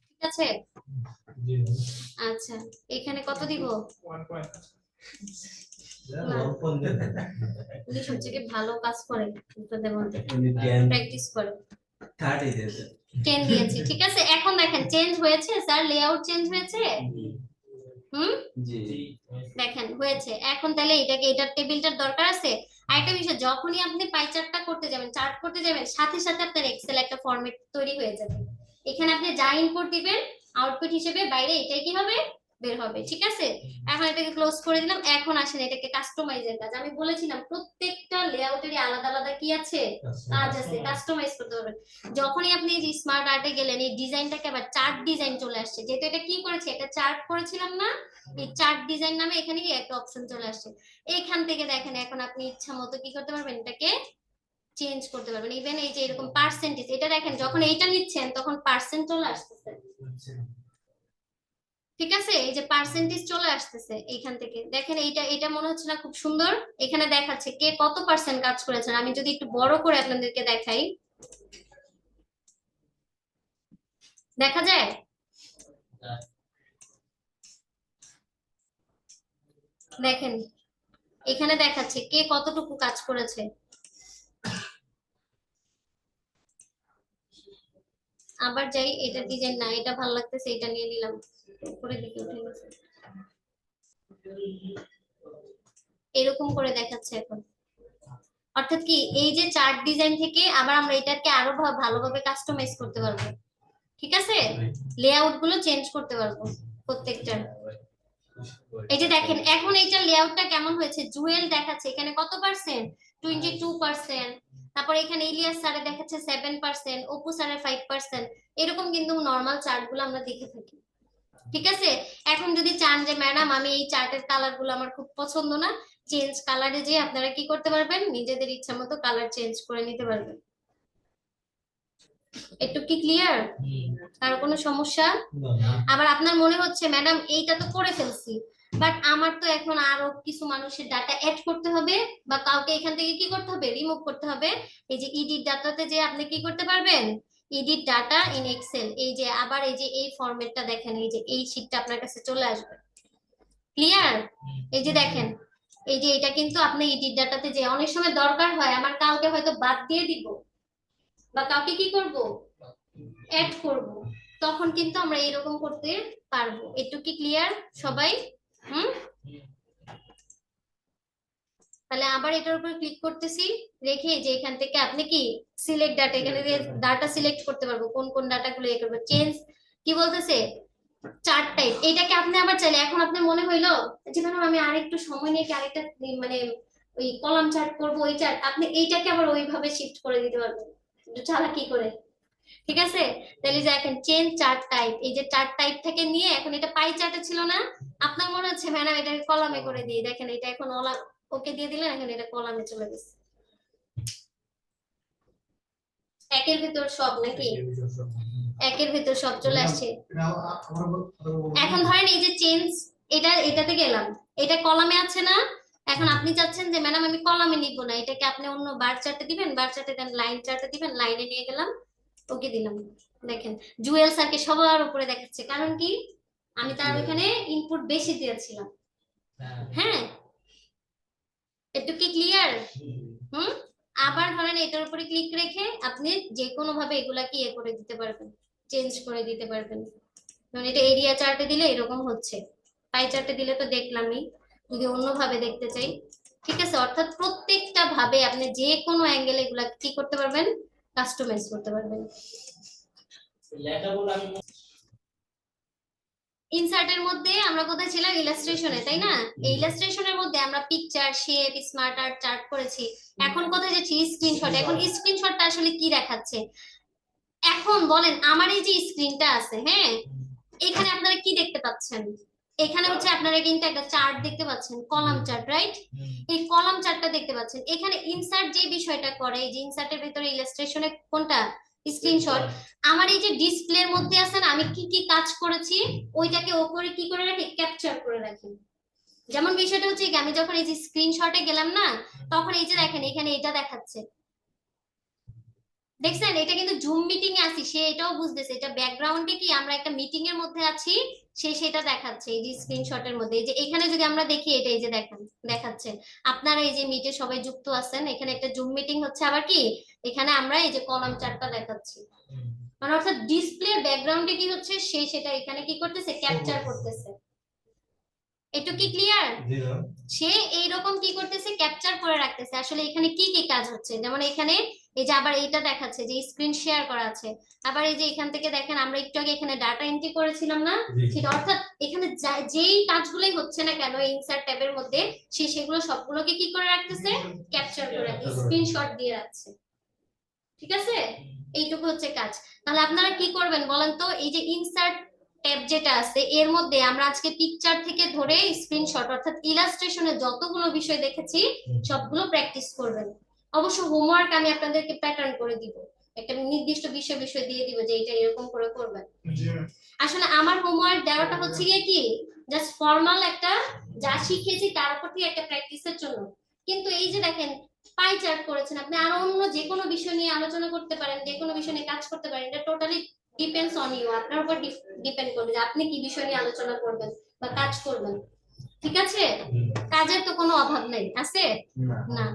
Speaker 1: ঠিক আছে। আচ্ছা, এখানে কত দিব? উনি সবথেকে ভালো কাজ করে আপনাদের মধ্যে, প্র্যাকটিস করে। 10 দিয়েছি, ঠিক আছে। এখন দেখেন চেঞ্জ হয়েছে স্যার, লেআউট চেঞ্জ হয়েছে। হুম, দেখেন হয়েছে। এখন তাহলে এটাকে, এটার টেবিলটার দরকার আছে। আরেকটা বিষয়, যখনই আপনি পাই চার্টটা করতে যাবেন, চার্ট করতে যাবেন, সাথে সাথে আপনার এক্সেল একটা ফরম্যাট তৈরি হয়ে যাবে। এখানে আপনি যা ইনপুট দিবেন আউটপুট হিসেবে বাইরে এটাই কি হবে, বের হবে। ঠিক আছে, এখন এটাকে ক্লোজ করে দিলাম। এখন আসেন এটাকে কাস্টমাইজের কাজ। আমি বলেছিলাম প্রত্যেকটা লেআউটেরই আলাদা আলাদা কি আছে, কাজ আছে, কাস্টমাইজ করতে হবে। যখনই আপনি এই স্মার্ট আর্টে গেলেন, এই ডিজাইনটাকে আবার চার্ট ডিজাইন চলে আসছে। যেহেতু এটা কি করেছে, এটা চার্ট করেছিলাম না, এই চার্ট ডিজাইন নামে এখানে কি একটা অপশন চলে আসছে। এখান থেকে দেখেন এখন আপনি ইচ্ছা মতো কি করতে পারবেন, এটাকে চেঞ্জ করতে পারবেন। ইভেন এই যে এরকম পার্সেন্টেজ, এটা দেখেন যখন এইটা নিচ্ছেন তখন পার্সেন্ট চলে আসতেছে। ঠিক আছে, এই যে পার্সেন্টেজ চলে আসতেছে এইখান থেকে দেখেন। এইটা এটা মনে হচ্ছে না খুব সুন্দর? এখানে দেখাচ্ছে কে কত পার্সেন্ট কাজ করেছেন। আমি যদি একটু বড় করে আপনাদেরকে দেখাই, দেখা যায়। দেখেন এখানে দেখাচ্ছে কে কতটুকু কাজ করেছে। আবার যাই, এটা ডিজাইন না, এটা ভালো লাগতেছে, এটা নিয়ে নিলাম। উপরের দিকে উঠে গেছে, এরকম করে দেখাচ্ছে এখন। অর্থাৎ কি, এই যে চার্ট ডিজাইন থেকে আবার আমরা এটাকে আরো ভালোভাবে কাস্টমাইজ করতে পারবো। ঠিক আছে, লেআউট গুলো চেঞ্জ করতে পারবো প্রত্যেকটা। এই যে দেখেন এখন এইটার লেআউটটা কেমন হয়েছে, জুয়েল দেখাচ্ছে এখানে কত পার্সেন্ট, 22%। তারপর এখানে ইলিয়াস স্যারের দেখাচ্ছে 7%, অপু স্যারের 5%। এরকম কিন্তু নর্মাল চার্ট গুলো আমরা দেখে থাকি। ঠিক আছে, এখন যদি চান যে ম্যাডাম আমি এই চার্টের কালার গুলো আমার খুব পছন্দ না, চেঞ্জ কালারে যে আপনারা কি করতে পারবেন, নিজেদের ইচ্ছা মতো কালার চেঞ্জ করে নিতে পারবেন। একটু কি ক্লিয়ার? কারো কোনো সমস্যা? আবার আপনার মনে হচ্ছে ম্যাডাম এইটা তো করে ফেলছি, বাট আমার তো এখন আরো কিছু মানুষের ডাটা অ্যাড করতে হবে, বা কাউকে এখান থেকে কি করতে হবে, রিমুভ করতে হবে। এই যে এডিট ডাটাতে যে আপনি কি করতে পারবেন, এডিট ডাটা ইন এক্সেল। এই যে আবার এই যে এই ফরম্যাটটা দেখেন, এই যে এই শীটটা আপনার কাছে চলে আসবে। ক্লিয়ার? এই যে দেখেন, এই যে এটা কিন্তু আপনি এডিট ডাটাতে যে অনেক সময় দরকার হয়, আমার কাউকে হয়তো বাদ দিয়ে দিব, বা কাউকে কি করব, অ্যাড করব, তখন কিন্তু আমরা এরকম করতে পারবো। একটু কি ক্লিয়ার সবাই? হুম, তাহলে আবার এটার উপর ক্লিক করতেছি, রেখে যে এখান থেকে আপনি কি সিলেক্ট ডাটা, এখানে দিয়ে ডাটা সিলেক্ট করতে পারবো কোন কোন ডাটাগুলো এ করবো। চেঞ্জ কি বলতেছে, চার্ট টাইপ। এটাকে আপনি আবার চাইলে, এখন আপনার মনে হইলো যে ম্যাডাম আমি আরেকটু সময় নিয়ে কি আরেকটা মানে ওই কলাম চার্ট করবো, ওই চার্ট, আপনি এইটাকে আবার ওইভাবে শিফট করে দিতে পারবেন একটু চালাকি করে। ঠিক আছে, তাহলে যে এখন চেঞ্জ চার্ট টাইপ, এই যে চার্ট টাইপ থেকে নিয়ে এখন এটা পাই চার্টে ছিল না, আপনার মনে হচ্ছে ম্যাডাম এটাকে কলামে করে দিই, দেখেন এটা এখন ওকে দিয়ে দিলেন, এখন এটা কলামে চলে গেছে। একের ভিতর সব নাকি, একের ভিতর সব চলে আসছে। এখন ধরেন এই যে চেঞ্জ, এটাতে গেলাম, এটা কলামে আছে না, এখন আপনি চাচ্ছেন যে ম্যাডাম আমি কলামে নিব না, এটাকে আপনি অন্য বার চার্টে দিবেন, বার চার্টে দেন, লাইন চার্টে দিবেন, লাইনে নিয়ে গেলাম, ওকে দিলাম। দেখেন জুয়েল স্যারকে সবার উপরে দেখাচ্ছে, কারণ কি আমি তার ওইখানে ইনপুট বেশি দিয়েছিলাম। হ্যাঁ, একটু কি ক্লিয়ার? হুম। আবার ধরেন এটার উপরে ক্লিক রেখে আপনি যে কোনো ভাবে এগুলাকে ইয়ে করে দিতে পারবেন, চেঞ্জ করে দিতে পারবেন। ধরুন এটা এরিয়া চার্টে দিলে এরকম হচ্ছে, পাই চার্টে দিলে তো দেখলামই, যদি অন্যভাবে দেখতে চাই, ঠিক আছে, অর্থাৎ প্রত্যেকটা ভাবে আপনি যে কোনো অ্যাঙ্গেল এগুলা কি করতে পারবেন, কাস্টমাইজ করতে পারবেন। ইনসার্টের মধ্যে আমরা কোথায় ছিলাম, ইলাস্ট্রেশনে, তাই না? এই ইলাস্ট্রেশনের মধ্যে আমরা picture, shape, smart art chart করেছি। এখন কোথায় যাচ্ছি, স্ক্রিনশট। এখন স্ক্রিনশটটা আসলে কি দেখাচ্ছে, এখন বলেন আমার এই যে স্ক্রিনটা আছে, হ্যাঁ, এখানে আপনারা কি দেখতে পাচ্ছেন, এখানে হচ্ছে আপনারা কিন্তু একটা চার্ট দেখতে পাচ্ছেন, কলাম চার্ট, রাইট? এই কলাম চার্টটা দেখতে পাচ্ছেন। এখানে ইনসার্ট যে বিষয়টা করে, এই যে ইনসার্টের ভিতরে ইলাস্ট্রেশনে কোনটা, স্ক্রিনশট, আমার এই যে ডিসপ্লের মধ্যে আছে না, আমি কি কি কাজ করেছি ওইটাকে ও করে কি করে রাখি, ক্যাপচার করে রাখি। যেমন বিষয়টা হচ্ছে কি, আমি যখন এই যে স্ক্রিনশটে গেলাম না, তখন এই যে দেখেন এখানে এটা দেখাচ্ছে, দেখছেন, এটা কিন্তু জুম মিটিং এ আছি, সে এটাও বুঝতেছে এটা ব্যাকগ্রাউন্ডে কি আমরা একটা মিটিং এর মধ্যে আছি, সে সেটা দেখাচ্ছে এই যে স্ক্রিনশটের মধ্যে। এই যে এখানে যদি আমরা দেখি, এটা এই যে দেখেন দেখাচ্ছে, আপনারা এই যে মিটে সবাই যুক্ত আছেন, এখানে একটা জুম মিটিং হচ্ছে, আবার কি এখানে আমরা এই যে কলাম চার্টটা দেখাচ্ছি, মানে অর্থাৎ ডিসপ্লের ব্যাকগ্রাউন্ডে কি হচ্ছে, সে সেটা এখানে কি করতেছে, ক্যাপচার করতেছে। একটু কি ক্লিয়ার? সে এইরকম কি করতেছে, ক্যাপচার করে রাখতেছে আসলে এখানে কি কি কাজ হচ্ছে। যেমন এখানে এই যে আবার এইটা দেখাচ্ছে যে স্ক্রিন শেয়ার করা আছে, আবার এই যে এখান থেকে দেখেন আমরা একটু আগে এখানে ডাটা এন্ট্রি করেছিলাম না, সেটা অর্থাৎ এখানে যেই কাজগুলোই হচ্ছে না কেন ইনসার্ট ট্যাবের মধ্যে, সে সেগুলো সবগুলোকে কি করে রাখতেছে, ক্যাপচার করে রাখতেছে, স্ক্রিনশট দিয়ে রাখছে। ঠিক আছে, এইটুকু হচ্ছে কাজ। তাহলে আপনারা কি করবেন বলেন তো, এই যে ইনসার্ট ট্যাব যেটা আছে এর মধ্যে আমরা আজকে পিকচার থেকে ধরে স্ক্রিনশট অর্থাৎ ইলাস্ট্রেশনে যতগুলো বিষয় দেখেছি সবগুলো প্র্যাকটিস করবেন। অবশ্য হোমওয়ার্ক আমি আপনাদেরকে প্যাটার্ন করে দিব, একটা নির্দিষ্ট বিষয় বিষয় দিয়ে দিব যে এটা এরকম করে করবেন। আসলে আমার হোমওয়ার্ক দেওয়াটা হচ্ছে গিয়ে কি, জাস্ট ফর্মাল একটা যা শিখেছি তার উপর থেকে একটা প্র্যাকটিসের জন্য। কিন্তু এই যে দেখেন পাই চার্ট করেছেন, আপনি আরো অন্য যে কোনো বিষয় নিয়ে আলোচনা করতে পারেন, যে কোনো বিষয় নিয়ে কাজ করতে পারেন, এটা টোটালি ডিপেন্ডস অন ইউ, আপনার উপর ডিপেন্ড করবে যে আপনি কি বিষয় নিয়ে আলোচনা করবেন বা কাজ করবেন। ঠিক আছে, কাজের তো কোনো অভাব নাই, আছে না?